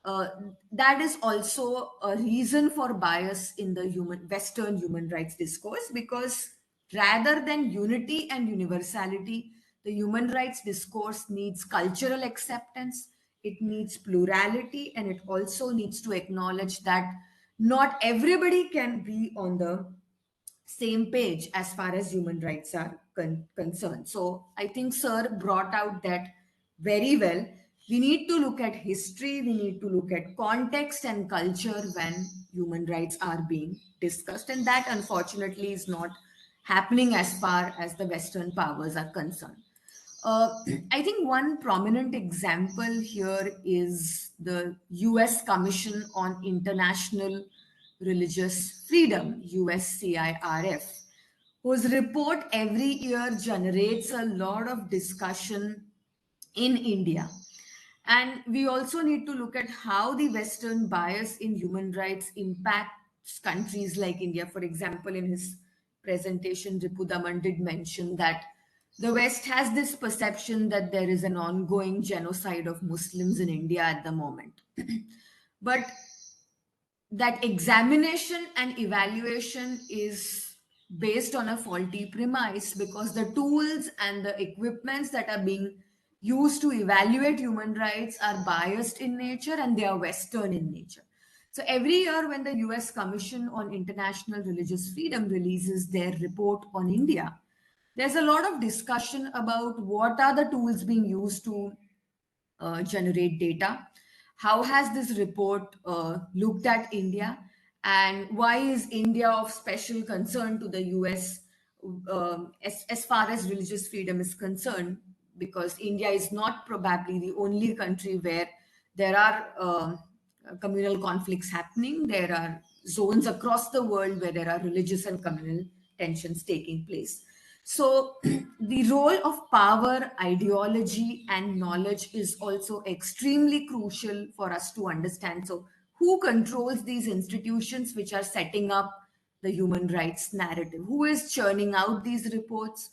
uh, that is also a reason for bias in the Western human rights discourse, because rather than unity and universality, the human rights discourse needs cultural acceptance, it needs plurality, and it also needs to acknowledge that not everybody can be on the same page as far as human rights are concerned. So I think Sir brought out that very well. We need to look at history, we need to look at context and culture when human rights are being discussed. And that unfortunately is not happening as far as the Western powers are concerned. Uh, I think one prominent example here is the US Commission on International Religious Freedom, USCIRF, whose report every year generates a lot of discussion in India. And we also need to look at how the Western bias in human rights impacts countries like India. For example, in his presentation, Ripudaman did mention that the West has this perception that there is an ongoing genocide of Muslims in India at the moment. But that examination and evaluation is based on a faulty premise, because the tools and the equipments that are being used to evaluate human rights are biased in nature and they are Western in nature. So every year when the US Commission on International Religious Freedom releases their report on India, there's a lot of discussion about what are the tools being used to generate data. How has this report looked at India? And why is India of special concern to the US as far as religious freedom is concerned? Because India is not probably the only country where there are communal conflicts happening. There are zones across the world where there are religious and communal tensions taking place. So, the role of power, ideology, and knowledge is also extremely crucial for us to understand. So, who controls these institutions which are setting up the human rights narrative? Who is churning out these reports?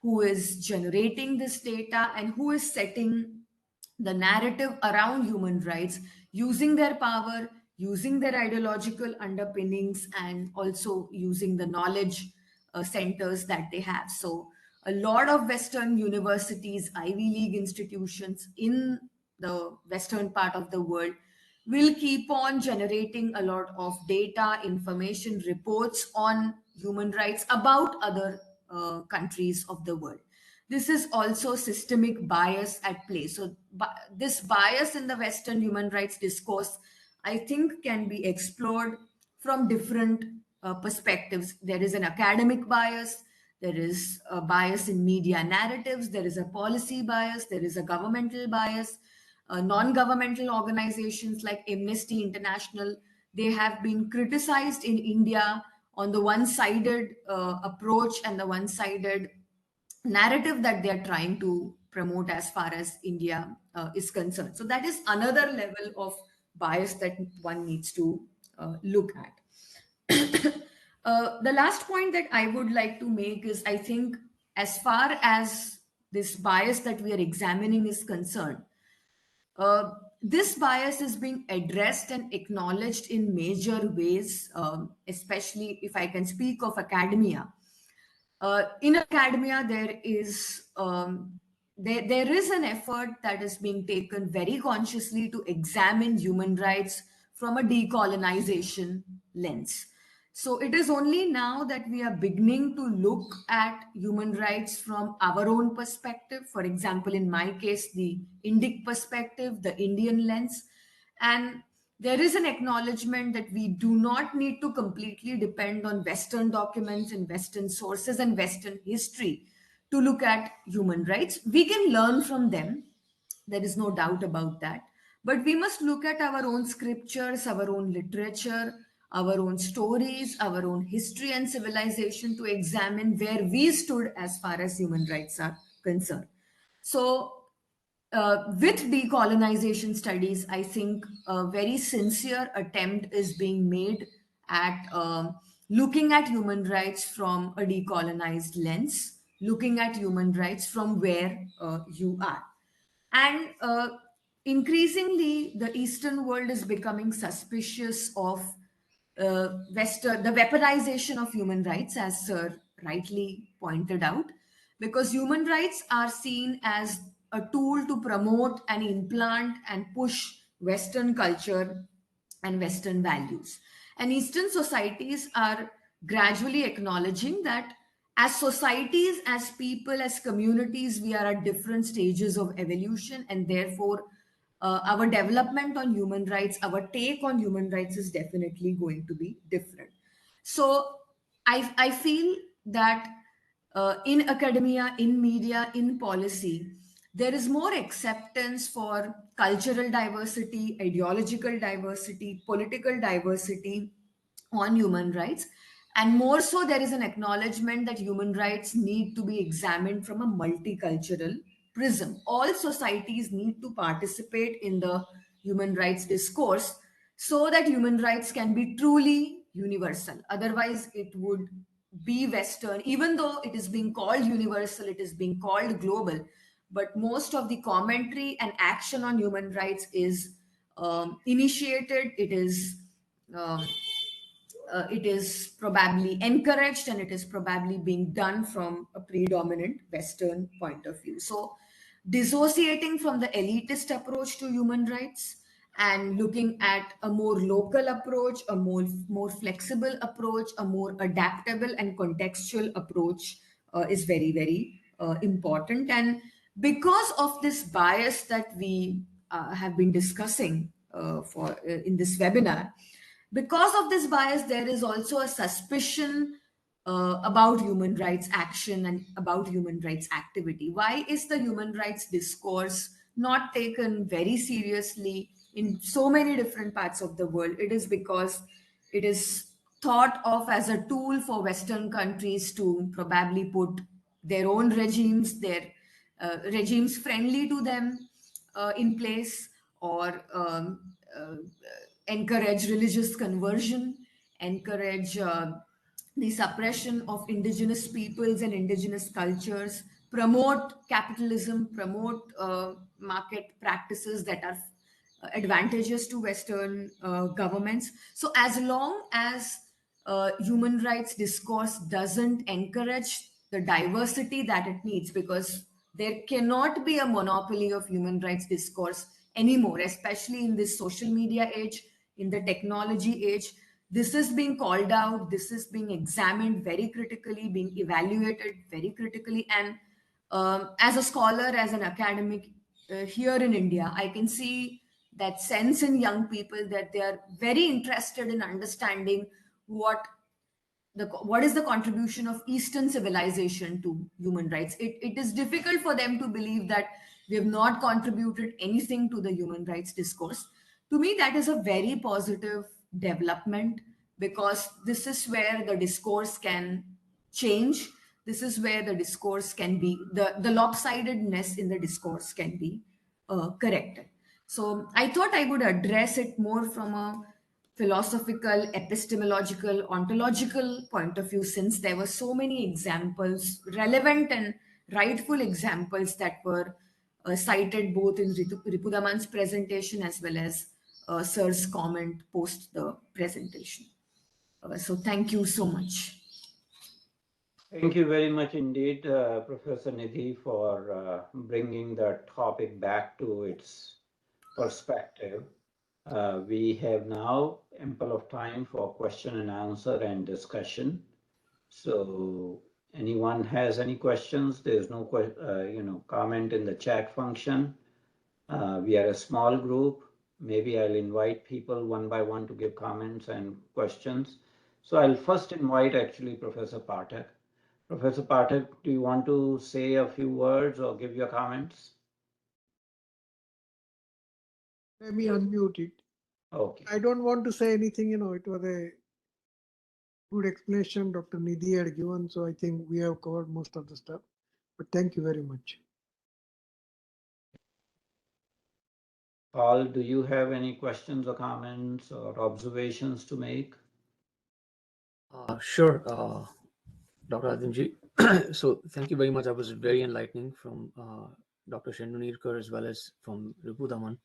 Who is generating this data? And who is setting the narrative around human rights using their power, using their ideological underpinnings, and also using the knowledge centers that they have? So, a lot of Western universities, Ivy League institutions in the Western part of the world will keep on generating a lot of data, information, reports on human rights about other countries of the world. This is also systemic bias at play. So, this bias in the Western human rights discourse, I think, can be explored from different perspectives. There is an academic bias, there is a bias in media narratives, there is a policy bias, there is a governmental bias. Non-governmental organizations like Amnesty International, they have been criticized in India on the one-sided approach and the one-sided narrative that they are trying to promote as far as India is concerned. So that is another level of bias that one needs to look at. The last point that I would like to make is, I think, as far as this bias that we are examining is concerned, uh, this bias is being addressed and acknowledged in major ways, especially if I can speak of academia. In academia, there is an effort that is being taken very consciously to examine human rights from a decolonization lens. So it is only now that we are beginning to look at human rights from our own perspective. For example, in my case, the Indic perspective, the Indian lens. And there is an acknowledgement that we do not need to completely depend on Western documents and Western sources and Western history to look at human rights. We can learn from them. There is no doubt about that. But we must look at our own scriptures, our own literature, our own stories, our own history and civilization to examine where we stood as far as human rights are concerned. So, with decolonization studies, I think a very sincere attempt is being made at looking at human rights from a decolonized lens, looking at human rights from where you are. And increasingly, the Eastern world is becoming suspicious of the weaponization of human rights, as Sir rightly pointed out, because human rights are seen as a tool to promote and implant and push Western culture and Western values. And Eastern societies are gradually acknowledging that as societies, as people, as communities, we are at different stages of evolution, and therefore, our development on human rights, our take on human rights is definitely going to be different. So, I feel that in academia, in media, in policy, there is more acceptance for cultural diversity, ideological diversity, political diversity on human rights. And more so, there is an acknowledgement that human rights need to be examined from a multicultural prism. All societies need to participate in the human rights discourse so that human rights can be truly universal. Otherwise, it would be Western, even though it is being called universal, it is being called global. But most of the commentary and action on human rights is initiated, um, it is probably encouraged, and it is probably being done from a predominant Western point of view. So, dissociating from the elitist approach to human rights and looking at a more local approach, a more flexible approach, a more adaptable and contextual approach is very, very important. And because of this bias that we have been discussing in this webinar, because of this bias, there is also a suspicion about human rights action and about human rights activity. Why is the human rights discourse not taken very seriously in so many different parts of the world? It is because it is thought of as a tool for Western countries to probably put their own regimes, their regimes friendly to them in place, or encourage religious conversion, encourage the suppression of indigenous peoples and indigenous cultures, promote capitalism, promote market practices that are advantageous to Western governments. So, as long as human rights discourse doesn't encourage the diversity that it needs, because there cannot be a monopoly of human rights discourse anymore, especially in this social media age, in the technology age. This is being called out, this is being examined very critically, being evaluated very critically. And as a scholar, as an academic here in India, I can see that sense in young people that they are very interested in understanding what is the contribution of Eastern civilization to human rights. It is difficult for them to believe that we have not contributed anything to the human rights discourse. To me, that is a very positive development, because this is where the discourse can change. This is where the discourse can be, the lopsidedness in the discourse can be corrected. So I thought I would address it more from a philosophical, epistemological, ontological point of view, since there were so many examples, relevant and rightful examples that were cited both in Ripudaman's presentation as well as Sir's comment post the presentation. So thank you so much. Thank you very much indeed, Professor Nidhi, for bringing the topic back to its perspective. We have now ample of time for question and answer and discussion. So anyone has any questions? There's no comment in the chat function. We are a small group. Maybe I'll invite people one by one to give comments and questions. So I'll first invite actually Professor Pathak. Professor Pathak, do you want to say a few words or give your comments? Let me unmute it. Okay. I don't want to say anything, it was a good explanation Dr. Nidhi had given. So I think we have covered most of the stuff. But thank you very much. Paul, do you have any questions or comments or observations to make? Sure, Dr. Arvind. So thank you very much. That was very enlightening from Dr. Shendurnikar as well as from Ripudaman.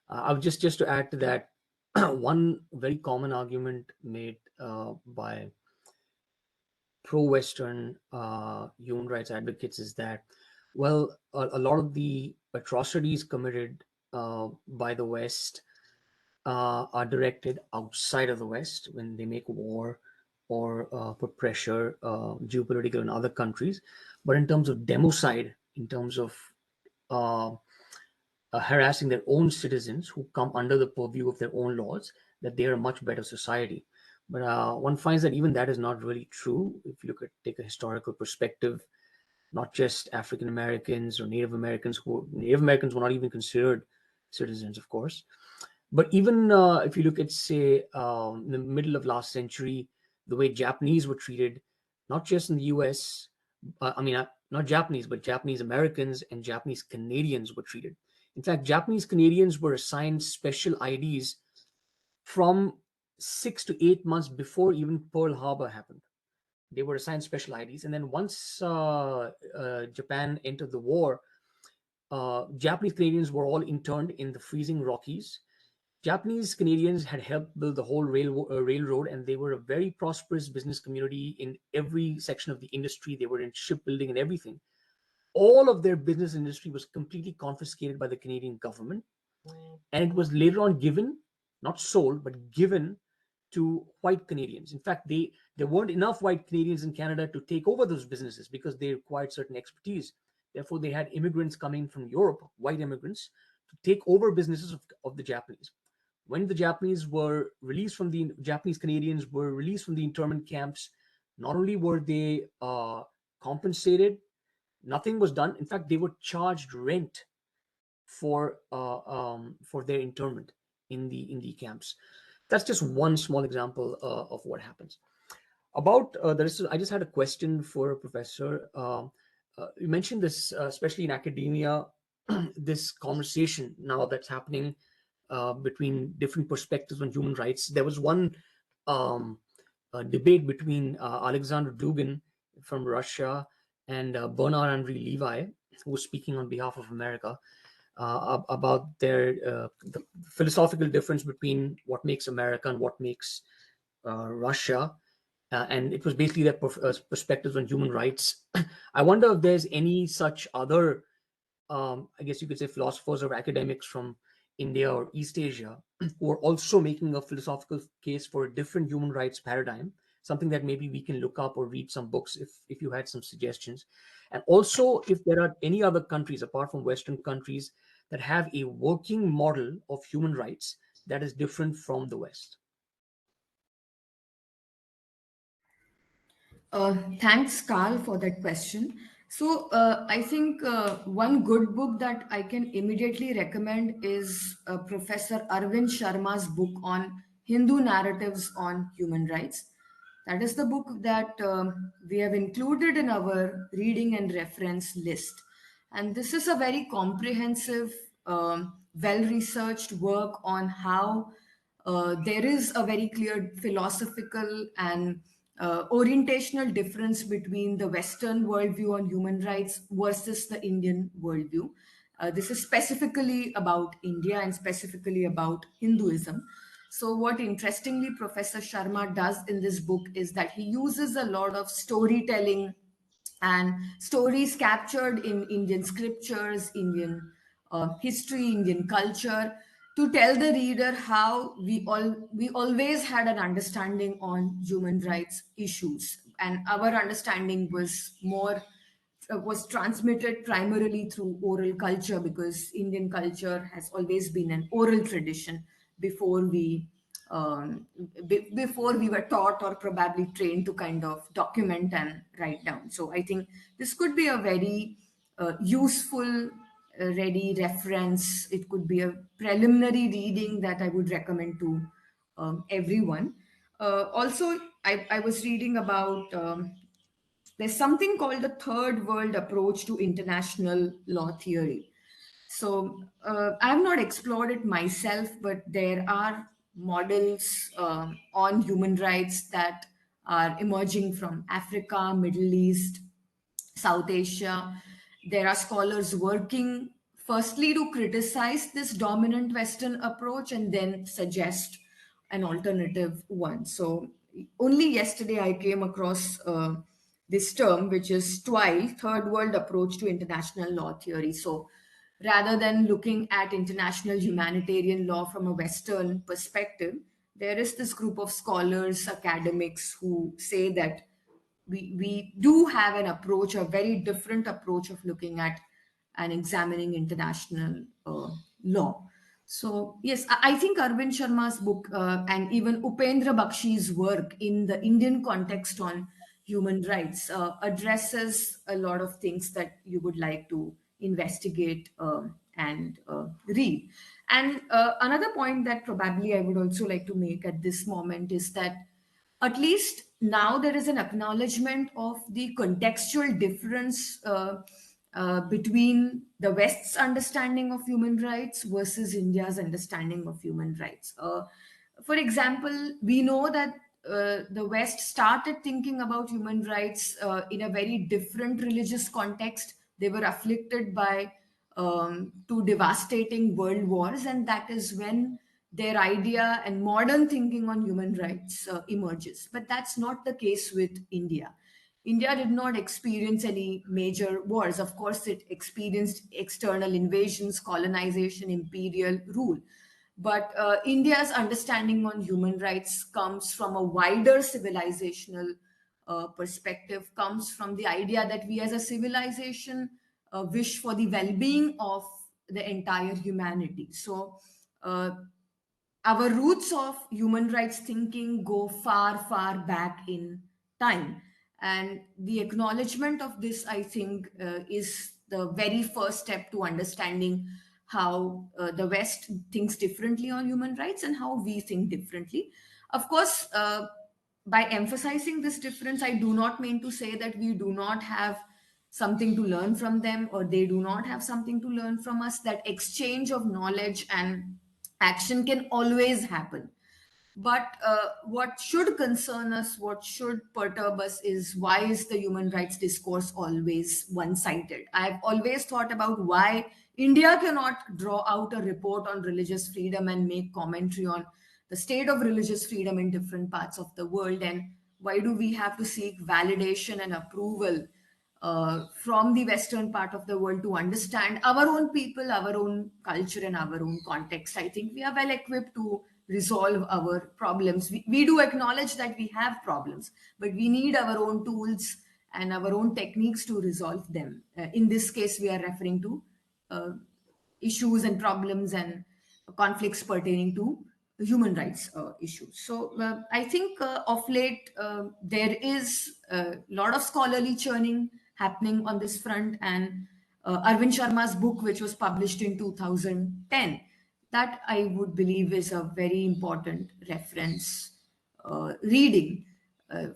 I would just to add to that, one very common argument made by pro-Western human rights advocates is that, well, a lot of the atrocities committed by the West are directed outside of the West when they make war or put pressure, geopolitical in other countries. But in terms of democide, in terms of harassing their own citizens who come under the purview of their own laws, that they are a much better society. But one finds that even that is not really true. If you take a historical perspective, not just African Americans or Native Americans, Native Americans were not even considered citizens, of course. But even if you look at, say, in the middle of last century, the way Japanese were treated, not just in the US, not Japanese, but Japanese Americans and Japanese Canadians were treated. In fact, Japanese Canadians were assigned special IDs from 6 to 8 months before even Pearl Harbor happened. They were assigned special IDs. And then once Japan entered the war, Japanese Canadians were all interned in the freezing Rockies. Japanese Canadians had helped build the whole railroad, and they were a very prosperous business community in every section of the industry. They were in shipbuilding and everything. All of their business industry was completely confiscated by the Canadian government, and it was later on given, not sold, but given to white Canadians. In fact, there weren't enough white Canadians in Canada to take over those businesses because they required certain expertise. Therefore, they had immigrants coming from Europe, white immigrants, to take over businesses of the Japanese. When the Japanese Canadians were released from the internment camps, not only were they compensated, nothing was done. In fact, they were charged rent for their internment in the camps. That's just one small example of what happens. About the rest, I just had a question for a professor. You mentioned this, especially in academia, this conversation now that's happening between different perspectives on human rights. There was one debate between Alexander Dugin from Russia and Bernard-Henri Levi, who was speaking on behalf of America, about the philosophical difference between what makes America and what makes Russia. And it was basically their perspectives on human rights. I wonder if there's any such other, I guess you could say, philosophers or academics from India or East Asia who are also making a philosophical case for a different human rights paradigm, something that maybe we can look up or read some books if you had some suggestions. And also, if there are any other countries apart from Western countries that have a working model of human rights that is different from the West. Thanks, Carl, for that question. So, I think one good book that I can immediately recommend is Professor Arvind Sharma's book on Hindu narratives on human rights. That is the book that we have included in our reading and reference list. And this is a very comprehensive, well researched work on how there is a very clear philosophical and orientational difference between the Western worldview on human rights versus the Indian worldview. This is specifically about India and specifically about Hinduism. So, what interestingly Professor Sharma does in this book is that he uses a lot of storytelling and stories captured in Indian scriptures, Indian history, Indian culture, to tell the reader how we always had an understanding on human rights issues, and our understanding was transmitted primarily through oral culture, because Indian culture has always been an oral tradition before um, before we were taught or probably trained to kind of document and write down. So I think this could be a very useful, ready reference. It could be a preliminary reading that I would recommend to everyone. Also, I was reading about there's something called the third world approach to international law theory. So I have not explored it myself, but there are models on human rights that are emerging from Africa, Middle East, South Asia. There are scholars working firstly to criticize this dominant Western approach and then suggest an alternative one. So only yesterday I came across this term, which is TWILE, Third World Approach to International Law Theory. So rather than looking at international humanitarian law from a Western perspective, there is this group of scholars, academics who say that we do have an approach, a very different approach of looking at and examining international law. So yes, I think Arvind Sharma's book and even Upendra Bakshi's work in the Indian context on human rights addresses a lot of things that you would like to investigate and read. And another point that probably I would also like to make at this moment is that at least now there is an acknowledgement of the contextual difference between the West's understanding of human rights versus India's understanding of human rights. For example, we know that the West started thinking about human rights in a very different religious context. They were afflicted by two devastating world wars, and that is when their idea and modern thinking on human rights emerges. But that's not the case with India. India did not experience any major wars. Of course, it experienced external invasions, colonization, imperial rule. But India's understanding on human rights comes from a wider civilizational perspective, comes from the idea that we as a civilization wish for the well being of the entire humanity. So, our roots of human rights thinking go far, far back in time. And the acknowledgement of this, I think, is the very first step to understanding how the West thinks differently on human rights and how we think differently. Of course, by emphasizing this difference, I do not mean to say that we do not have something to learn from them or they do not have something to learn from us. That exchange of knowledge and action can always happen. But what should concern us, what should perturb us is why is the human rights discourse always one-sided? I've always thought about why India cannot draw out a report on religious freedom and make commentary on the state of religious freedom in different parts of the world. And why do we have to seek validation and approval from the Western part of the world to understand our own people, our own culture, and our own context? I think we are well equipped to resolve our problems. We do acknowledge that we have problems, but we need our own tools and our own techniques to resolve them. In this case, we are referring to uh, issues and problems and conflicts pertaining to human rights issues. So I think of late there is a lot of scholarly churning happening on this front, and Arvind Sharma's book, which was published in 2010, that I would believe is a very important reference reading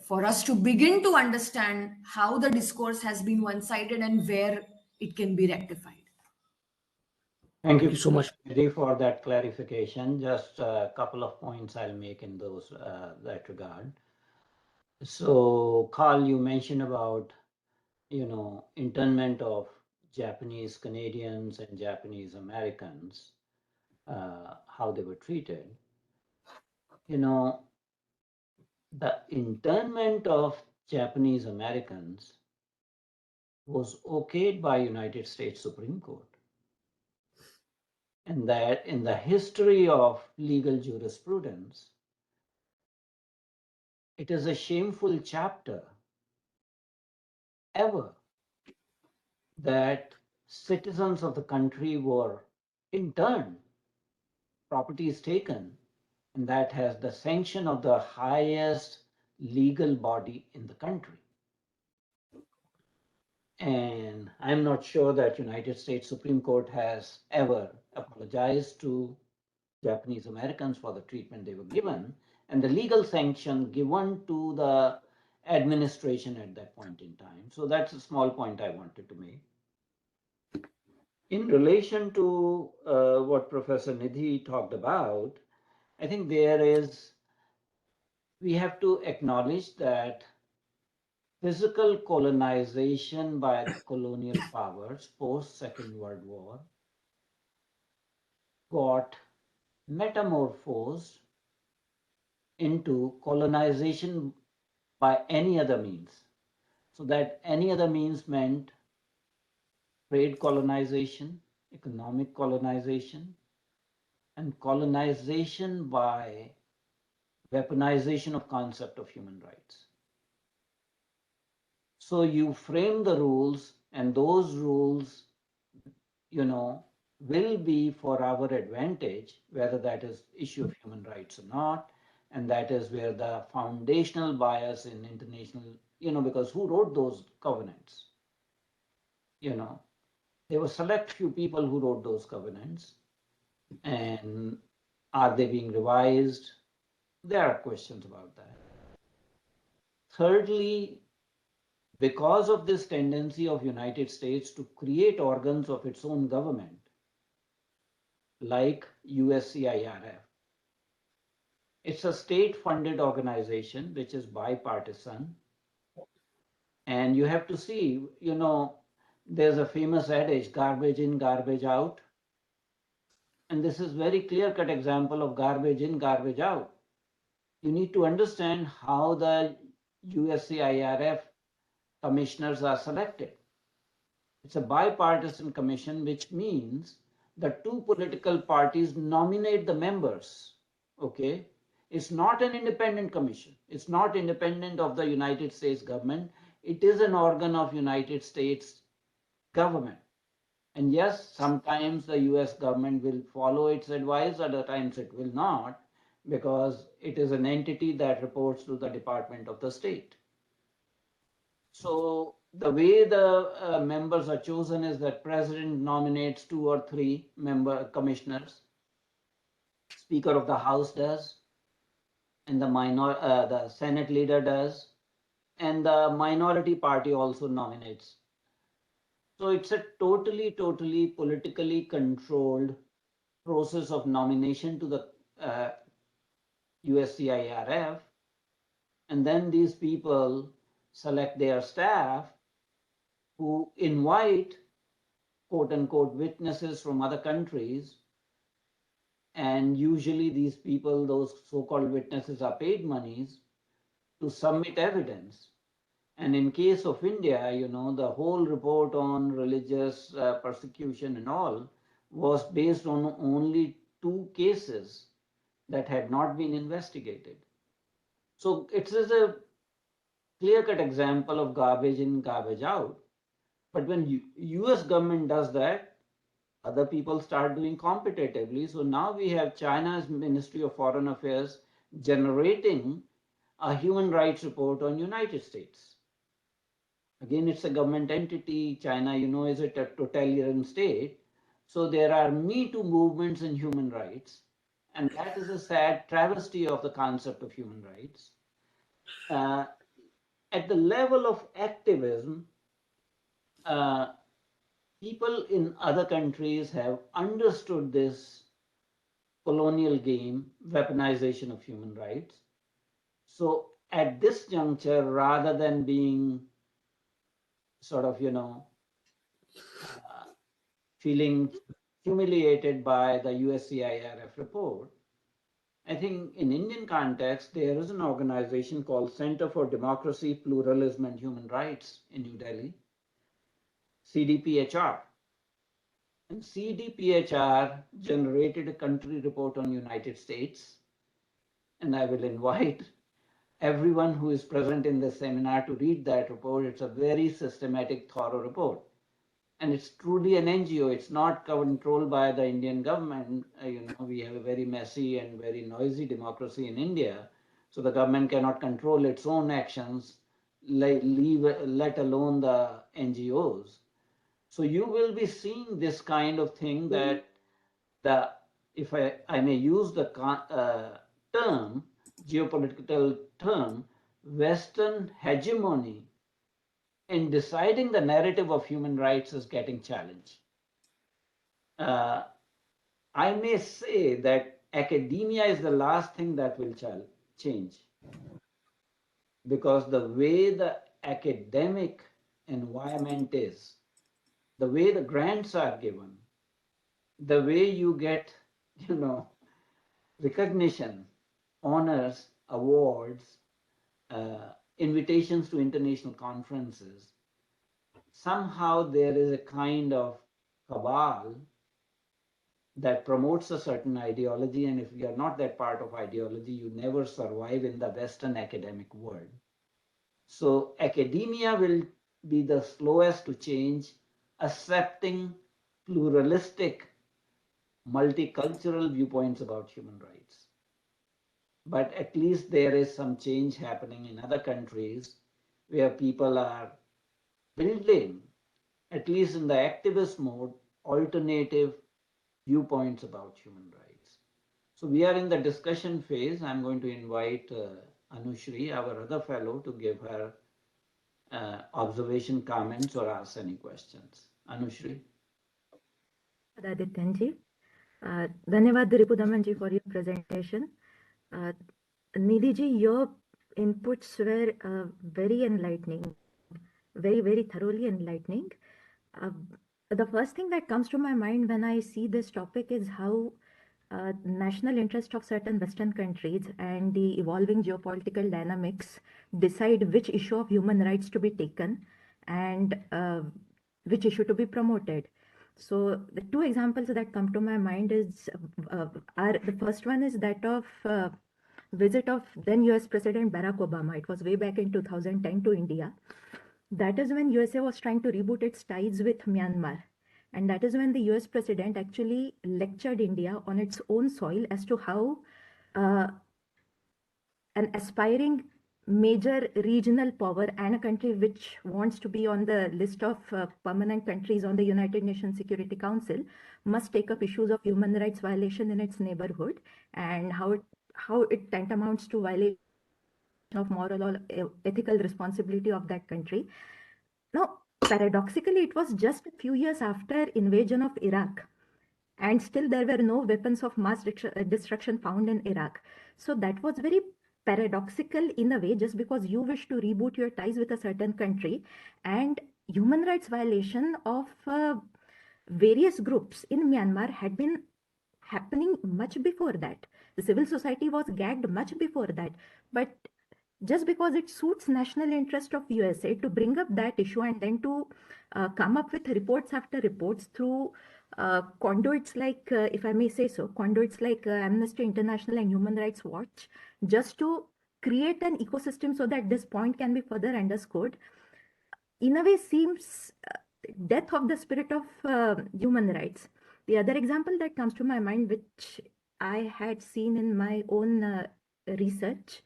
for us to begin to understand how the discourse has been one-sided and where it can be rectified. Thank you Thank you so much. Nidhi, for that clarification. Just a couple of points I'll make in those that regard. So, Carl, you mentioned about internment of Japanese Canadians and Japanese Americans, how they were treated. The internment of Japanese Americans was okayed by United States Supreme Court. And that in the history of legal jurisprudence, it is a shameful chapter ever that citizens of the country were interned, property is taken, and that has the sanction of the highest legal body in the country. And I'm not sure that United States Supreme Court has ever apologized to Japanese Americans for the treatment they were given. and the legal sanction given to the administration at that point in time. So that's a small point I wanted to make. In relation to what Professor Nidhi talked about, I think we have to acknowledge that physical colonization by the colonial powers post Second World War got metamorphosed into colonization by any other means. So that any other means meant trade colonization, economic colonization, and colonization by weaponization of concept of human rights. So you frame the rules, and those rules, will be for our advantage, whether that is issue of human rights or not. And that is where the foundational bias in international, because who wrote those covenants? There were select few people who wrote those covenants. And are they being revised? There are questions about that. Thirdly, because of this tendency of United States to create organs of its own government, like ICHRRF, it's a state-funded organization which is bipartisan. And you have to see, there's a famous adage, garbage in, garbage out. And this is very clear-cut example of garbage in, garbage out. You need to understand how the ICHRRF commissioners are selected. It's a bipartisan commission, which means the two political parties nominate the members. Okay, it's not an independent commission. It's not independent of the United States government. It is an organ of United States government. And yes, sometimes the US government will follow its advice, other times it will not, because it is an entity that reports to the Department of the State. So the way the members are chosen is that president nominates 2 or 3 commissioners, Speaker of the House does, and the Senate leader does, and the minority party also nominates. So it's a totally politically controlled process of nomination to the ICHRRF, and then these people select their staff, who invite quote unquote witnesses from other countries. And usually these people, those so-called witnesses, are paid monies to submit evidence. And in case of India, the whole report on religious persecution and all was based on only 2 cases that had not been investigated. So it is a clear-cut example of garbage in, garbage out. But when US government does that, other people start doing competitively. So now we have China's Ministry of Foreign Affairs generating a human rights report on United States. Again, it's a government entity. China, is a totalitarian state. So there are Me Too movements in human rights. And that is a sad travesty of the concept of human rights. At the level of activism, people in other countries have understood this colonial game, weaponization of human rights. So at this juncture, rather than being sort of, feeling humiliated by the ICHRRF report, I think in Indian context, there is an organization called Center for Democracy, Pluralism and Human Rights in New Delhi, CDPHR. And CDPHR generated a country report on United States. And I will invite everyone who is present in this seminar to read that report. It's a very systematic, thorough report. And it's truly an NGO. It's not controlled by the Indian government. We have a very messy and very noisy democracy in India. So the government cannot control its own actions, let alone the NGOs. So you will be seeing this kind of thing that if I may use the term, geopolitical term, Western hegemony in deciding the narrative of human rights is getting challenged. I may say that academia is the last thing that will change, because the way the academic environment is, the way the grants are given, the way you get, recognition, honors, awards, invitations to international conferences, somehow there is a kind of cabal that promotes a certain ideology, and if you are not that part of ideology, you never survive in the Western academic world. So academia will be the slowest to change, accepting pluralistic, multicultural viewpoints about human rights. But at least there is some change happening in other countries where people are building, at least in the activist mode, alternative viewpoints about human rights. So we are in the discussion phase. I'm going to invite Anushree, our other fellow, to give her observation, comments, or ask any questions. Anushree. Adityanji. Dhanyavad Ripudamanji for your presentation. Nidhi ji, your inputs were very enlightening, very, very thoroughly enlightening. The first thing that comes to my mind when I see this topic is how national interest of certain Western countries and the evolving geopolitical dynamics decide which issue of human rights to be taken and which issue to be promoted. So the two examples that come to my mind is the first one is that of visit of then US President Barack Obama. It was way back in 2010 to India. That is when USA was trying to reboot its ties with Myanmar. And that is when the US president actually lectured India on its own soil as to how an aspiring major regional power and a country which wants to be on the list of permanent countries on the United Nations Security Council must take up issues of human rights violation in its neighborhood, and how it tantamounts to violation of moral or ethical responsibility of that country. Now, paradoxically, it was just a few years after invasion of Iraq, and still there were no weapons of mass destruction found in Iraq. So that was very paradoxical in a way, just because you wish to reboot your ties with a certain country, and human rights violation of various groups in Myanmar had been happening much before that. The civil society was gagged much before that. But just because it suits national interest of USA to bring up that issue and then to come up with reports after reports through conduits like, if I may say so, conduits like Amnesty International and Human Rights Watch, just to create an ecosystem so that this point can be further underscored, in a way seems death of the spirit of human rights. The other example that comes to my mind, which I had seen in my own research,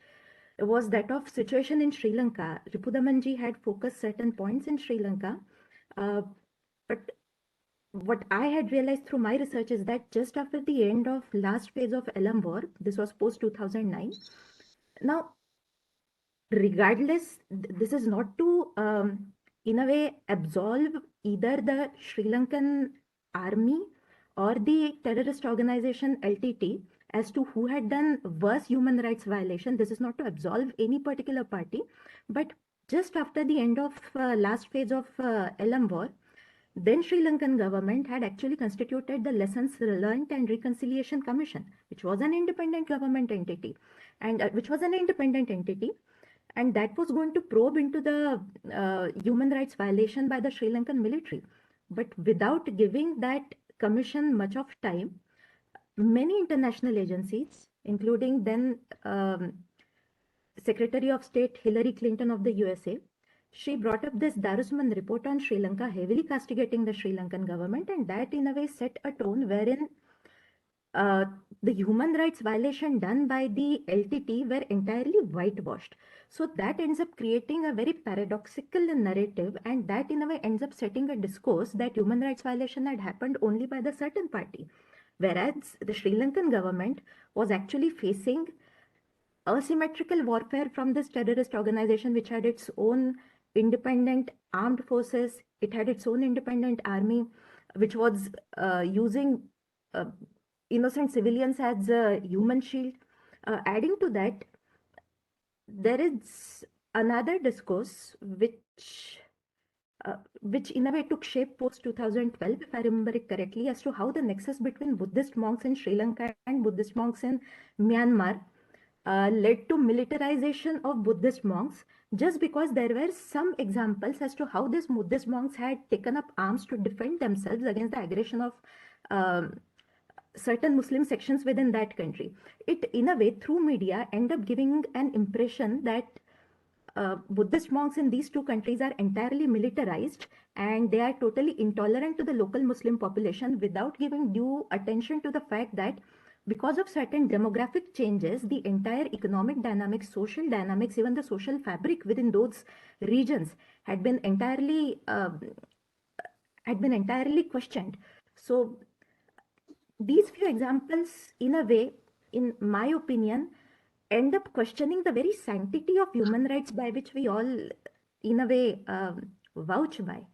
was that of situation in Sri Lanka. Ripudamanji had focused certain points in Sri Lanka, but what I had realized through my research is that just after the end of last phase of Madeleines War, this was post 2009. Now, regardless, this is not to, in a way, absolve either the Sri Lankan army or the terrorist organization LTT as to who had done worse human rights violation. This is not to absolve any particular party, but just after the end of last phase of Madeleines War, then Sri Lankan government had actually constituted the Lessons Learned and Reconciliation Commission, which was an independent government entity, and and that was going to probe into the human rights violation by the Sri Lankan military. But without giving that commission much of time, many international agencies, including then Secretary of State Hillary Clinton of the USA, she brought up this Darusman report on Sri Lanka, heavily castigating the Sri Lankan government, and that in a way set a tone wherein the human rights violation done by the LTT were entirely whitewashed. So that ends up creating a very paradoxical narrative, and that in a way ends up setting a discourse that human rights violation had happened only by the certain party, whereas the Sri Lankan government was actually facing asymmetrical warfare from this terrorist organization, which had its own independent armed forces, it had its own independent army, which was using uh, innocent civilians as a human shield. Adding to that, there is another discourse which in a way took shape post 2012, if I remember it correctly, as to how the nexus between Buddhist monks in Sri Lanka and Buddhist monks in Myanmar led to militarization of Buddhist monks, just because there were some examples as to how these Buddhist monks had taken up arms to defend themselves against the aggression of certain Muslim sections within that country. It, in a way, through media, end up giving an impression that Buddhist monks in these two countries are entirely militarized and they are totally intolerant to the local Muslim population, without giving due attention to the fact that because of certain demographic changes, the entire economic dynamics, social dynamics, even the social fabric within those regions had been entirely questioned. So these few examples, in a way, in my opinion, end up questioning the very sanctity of human rights by which we all, in a way, vouch by.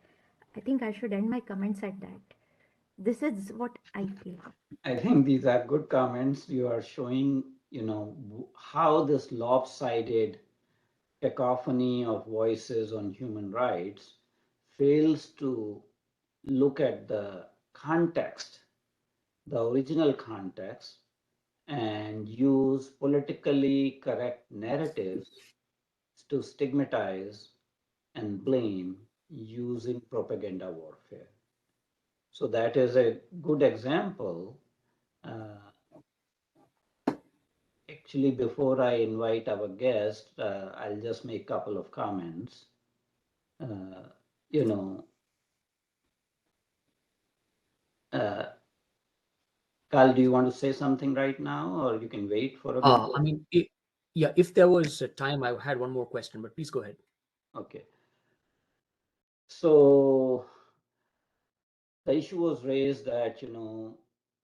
I think I should end my comments at that. This is what I feel. I think these are good comments. You are showing, how this lopsided cacophony of voices on human rights fails to look at the context, the original context, and use politically correct narratives to stigmatize and blame using propaganda warfare. So that is a good example. Actually, before I invite our guest, I'll just make a couple of comments. You know, Carl, do you want to say something right now, or you can wait for a bit? I mean, if there was time, I had one more question, but please go ahead. Okay. So the issue was raised that,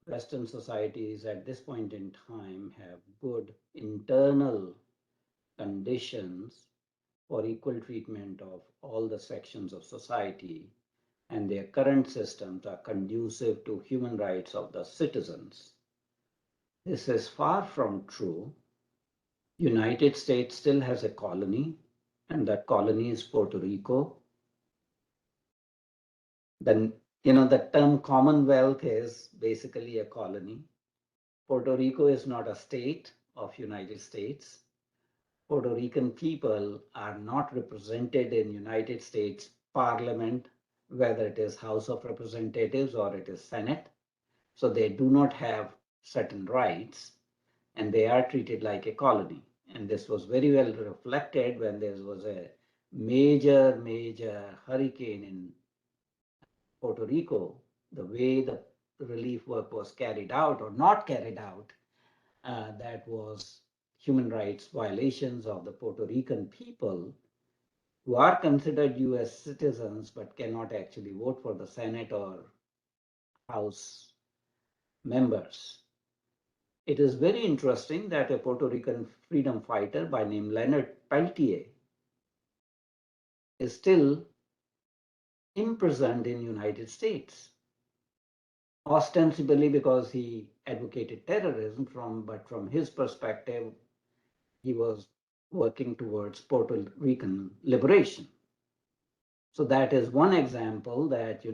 Western societies at this point in time have good internal conditions for equal treatment of all the sections of society, and their current systems are conducive to human rights of the citizens. This is far from true. United States still has a colony, and that colony is Puerto Rico. Then, the term Commonwealth is basically a colony. Puerto Rico is not a state of United States. Puerto Rican people are not represented in United States Parliament, whether it is House of Representatives or it is Senate. So they do not have certain rights, and they are treated like a colony. And this was very well reflected when there was a major hurricane in Puerto Rico. The way the relief work was carried out or not carried out, that was human rights violations of the Puerto Rican people, who are considered US citizens but cannot actually vote for the Senate or House members. It is very interesting that a Puerto Rican freedom fighter by name Leonard Peltier is still imprisoned in United States, ostensibly because he advocated terrorism, but from his perspective, he was working towards Puerto Rican liberation. So that is one example that,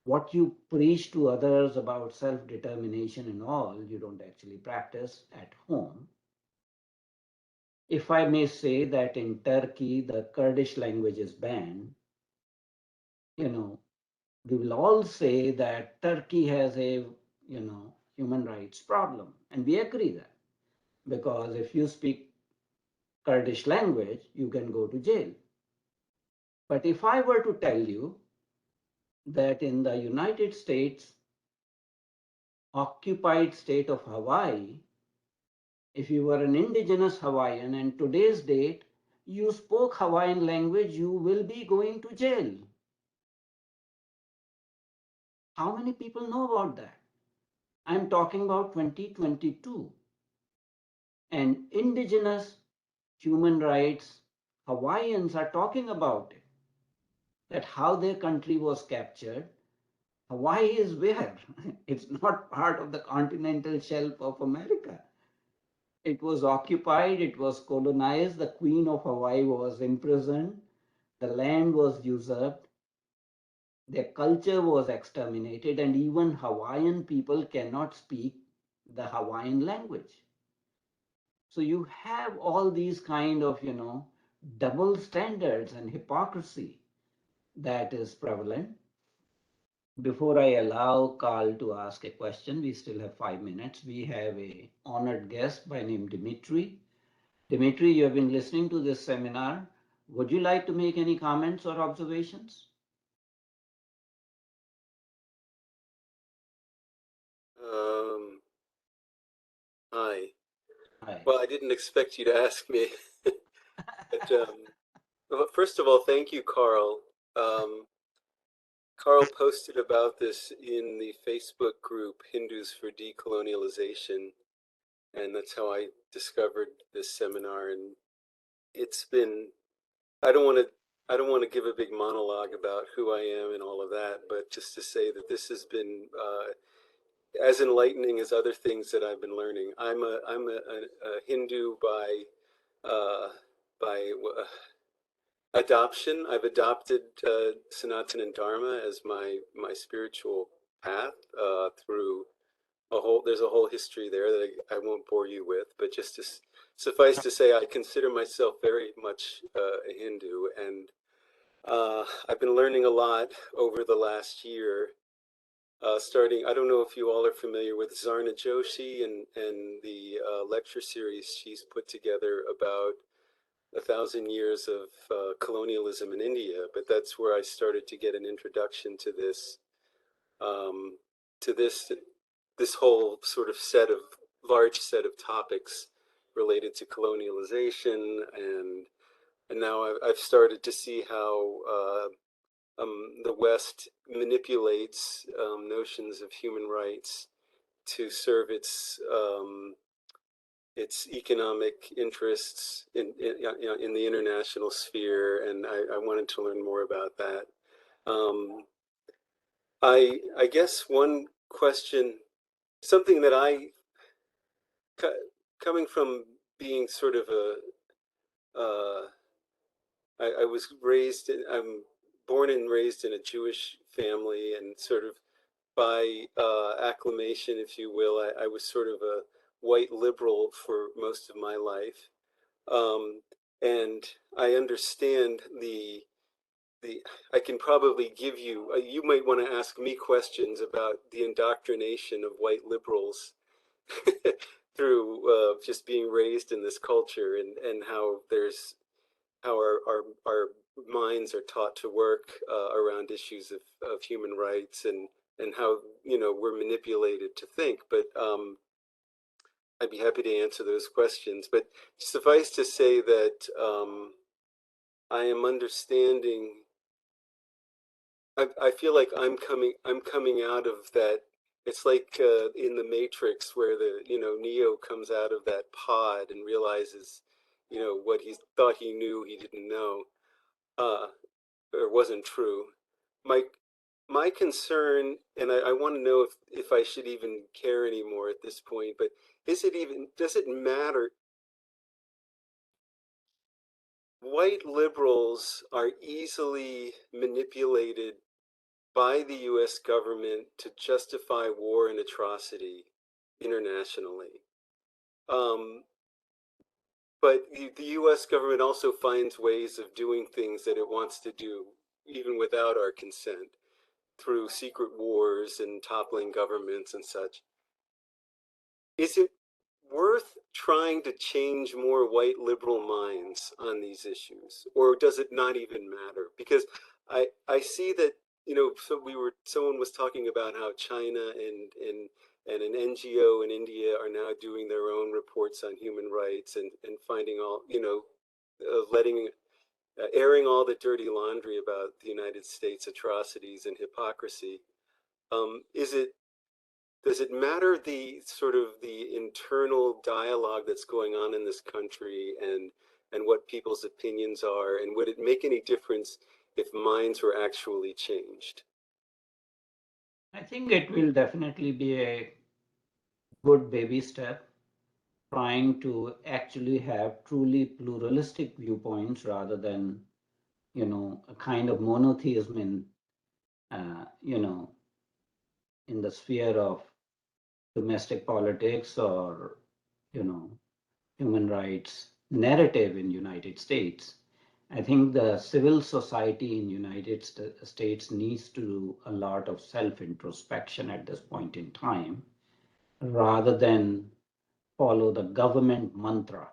what you preach to others about self-determination and all, you don't actually practice at home. If I may say that in Turkey, the Kurdish language is banned, we will all say that Turkey has a, human rights problem. And we agree that, because if you speak Kurdish language, you can go to jail. But if I were to tell you that in the United States occupied state of Hawaii, if you were an indigenous Hawaiian and today's date you spoke Hawaiian language, you will be going to jail. How many people know about that? I'm talking about 2022. And indigenous human rights Hawaiians are talking about it, that how their country was captured. Hawaii is where? It's not part of the continental shelf of America. It was occupied, it was colonized, the Queen of Hawaii was imprisoned, the land was usurped, their culture was exterminated, and even Hawaiian people cannot speak the Hawaiian language. So you have all these kind of, double standards and hypocrisy that is prevalent. Before I allow Carl to ask a question, we still have 5 minutes. We have a honored guest by name Dimitri. Dimitri, you have been listening to this seminar. Would you like to make any comments or observations? Hi. Hi. Well, I didn't expect you to ask me. But well, first of all, thank you, Carl. Carl posted about this in the Facebook group Hindus for Decolonialization, and that's how I discovered this seminar. And it's been I don't want to give a big monologue about who I am and all of that, but just to say that this has been as enlightening as other things that I've been learning. I'm a Hindu uh, by adoption. I've adopted Sanatana Dharma as my spiritual path through there's a whole history there that I won't bore you with, but just to suffice to say, I consider myself very much a Hindu, and I've been learning a lot over the last year. Starting, I don't know if you all are familiar with Zarna Joshi and the lecture series she's put together about 1,000 years of colonialism in India, but that's where I started to get an introduction to this, um, to this whole sort of large set of topics related to colonialization, and now I've started to see how the West manipulates notions of human rights to serve its economic interests in the international sphere, and I wanted to learn more about that. I guess one question, something that coming from being sort of I was I'm born and raised in a Jewish family, and sort of by acclamation, if you will, I was sort of a white liberal for most of my life. And I understand I can probably give you, you might want to ask me questions about the indoctrination of white liberals through just being raised in this culture, and how our minds are taught to work around issues of human rights, and how we're manipulated to think. But I'd be happy to answer those questions. But suffice to say that I am understanding. I feel like I'm coming out of that. It's like in the Matrix, where Neo comes out of that pod and realizes, what he thought he knew he didn't know, or wasn't true. My my concern, and I want to know if I should even care anymore at this point, but does it matter? White liberals are easily manipulated by the US government to justify war and atrocity internationally. But the US government also finds ways of doing things that it wants to do, even without our consent, through secret wars and toppling governments and such. Is it worth trying to change more white liberal minds on these issues, or does it not even matter? Because I see that, someone was talking about how China and an NGO in India are now doing their own reports on human rights, and finding all, airing all the dirty laundry about the United States atrocities and hypocrisy. Is it does it matter the sort of the internal dialogue that's going on in this country and what people's opinions are, and would it make any difference if minds were actually changed? I think it will definitely be a good baby step, trying to actually have truly pluralistic viewpoints rather than, a kind of monotheism in, in the sphere of domestic politics or, human rights narrative in United States. I think the civil society in United States needs to do a lot of self-introspection at this point in time, rather than follow the government mantra.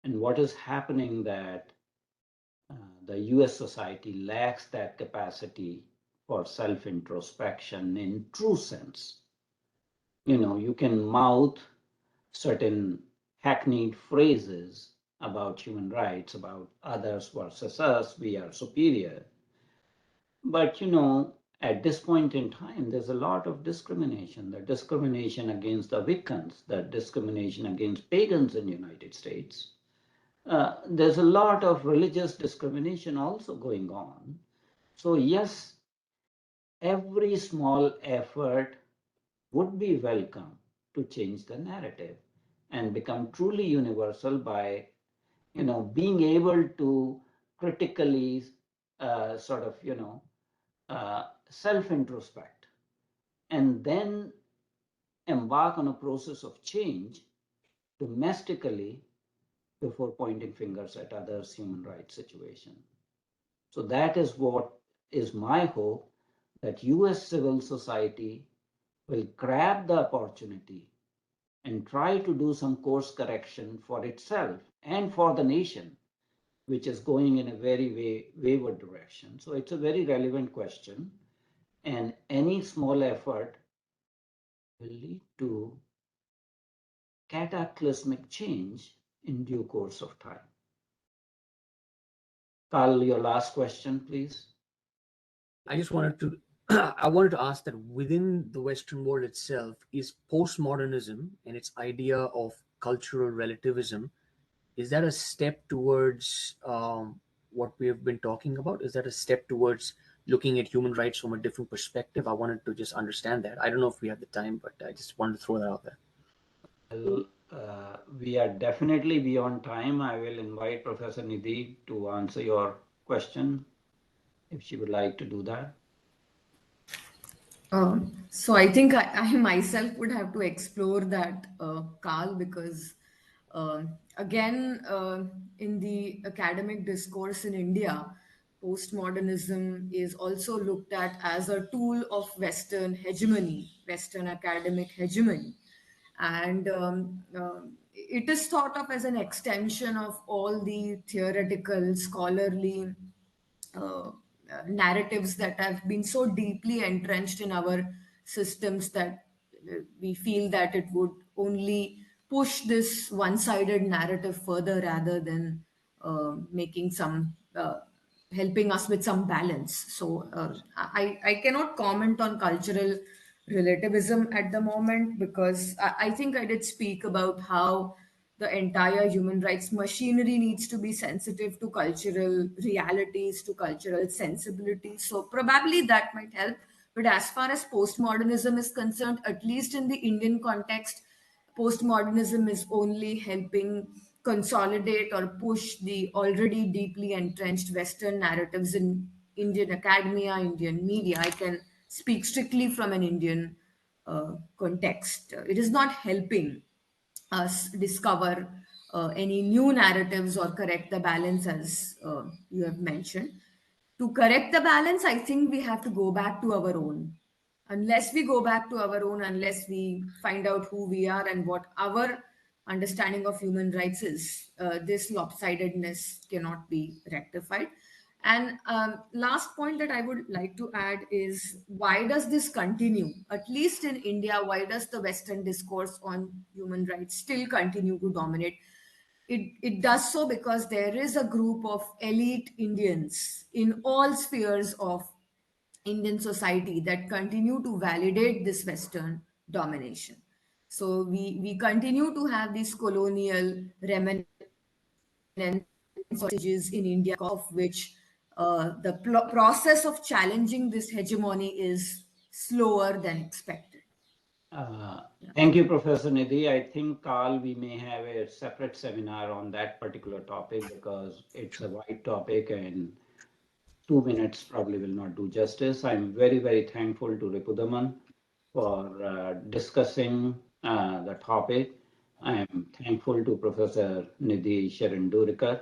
And what is happening that the US society lacks that capacity for self-introspection in true sense. You can mouth certain hackneyed phrases about human rights, about others versus us, we are superior. But, at this point in time, there's a lot of discrimination, the discrimination against the Wiccans, the discrimination against pagans in the United States. There's a lot of religious discrimination also going on. So yes, every small effort would be welcome to change the narrative and become truly universal by, being able to critically self-introspect and then embark on a process of change domestically before pointing fingers at others' human rights situation. So that is what is my hope, that US civil society will grab the opportunity and try to do some course correction for itself and for the nation, which is going in a very wayward direction. So it's a very relevant question, and any small effort will lead to cataclysmic change in due course of time. Carl, your last question, please. I just wanted to I wanted to ask that within the Western world itself, is postmodernism and its idea of cultural relativism, is that a step towards what we have been talking about? Is that a step towards looking at human rights from a different perspective? I wanted to just understand that. I don't know if we have the time, but I just wanted to throw that out there. Well, we are definitely beyond time. I will invite Professor Nidhi to answer your question, if she would like to do that. So I think I myself would have to explore that, Carl, because again, in the academic discourse in India, postmodernism is also looked at as a tool of Western hegemony, Western academic hegemony. And it is thought of as an extension of all the theoretical, scholarly narratives that have been so deeply entrenched in our systems that we feel that it would only push this one-sided narrative further rather than making some helping us with some balance. So I cannot comment on cultural relativism at the moment, because I think I did speak about how the entire human rights machinery needs to be sensitive to cultural realities, to cultural sensibilities. So probably that might help. But as far as postmodernism is concerned, at least in the Indian context, postmodernism is only helping consolidate or push the already deeply entrenched Western narratives in Indian academia, Indian media. I can speak strictly from an Indian context. It is not helping us discover any new narratives or correct the balance, as you have mentioned. To correct the balance, I think we have to go back to our own. Unless we go back to our own, unless we find out who we are and what our understanding of human rights is, this lopsidedness cannot be rectified. And last point that I would like to add is, why does this continue? At least in India, why does the Western discourse on human rights still continue to dominate? It does so because there is a group of elite Indians in all spheres of Indian society that continue to validate this Western domination. So we continue to have these colonial remnants in India, of which the process of challenging this hegemony is slower than expected. Thank you, Professor Nidhi. I think, Carl, we may have a separate seminar on that particular topic because it's a wide topic and 2 minutes probably will not do justice. I'm very, very thankful to Ripudaman for discussing the topic. I am thankful to Professor Nidhi Shendurnikar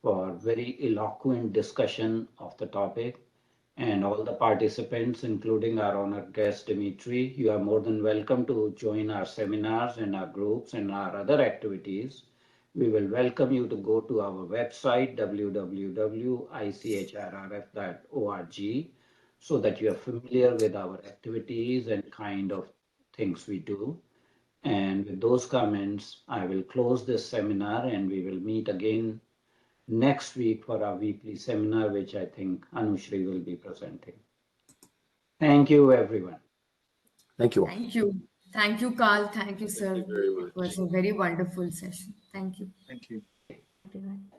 for very eloquent discussion of the topic, and all the participants, including our honored guest Dimitri. You are more than welcome to join our seminars and our groups and our other activities. We will welcome you to go to our website www.ichrrf.org so that you are familiar with our activities and kind of things we do. And with those comments, I will close this seminar and we will meet again next week for our weekly seminar, which I think Anushree will be presenting. Thank you, everyone. Thank you. Thank you. Thank you, Carl. Thank you, sir. Thank you very much. It was a very wonderful session. Thank you. Thank you. Everyone.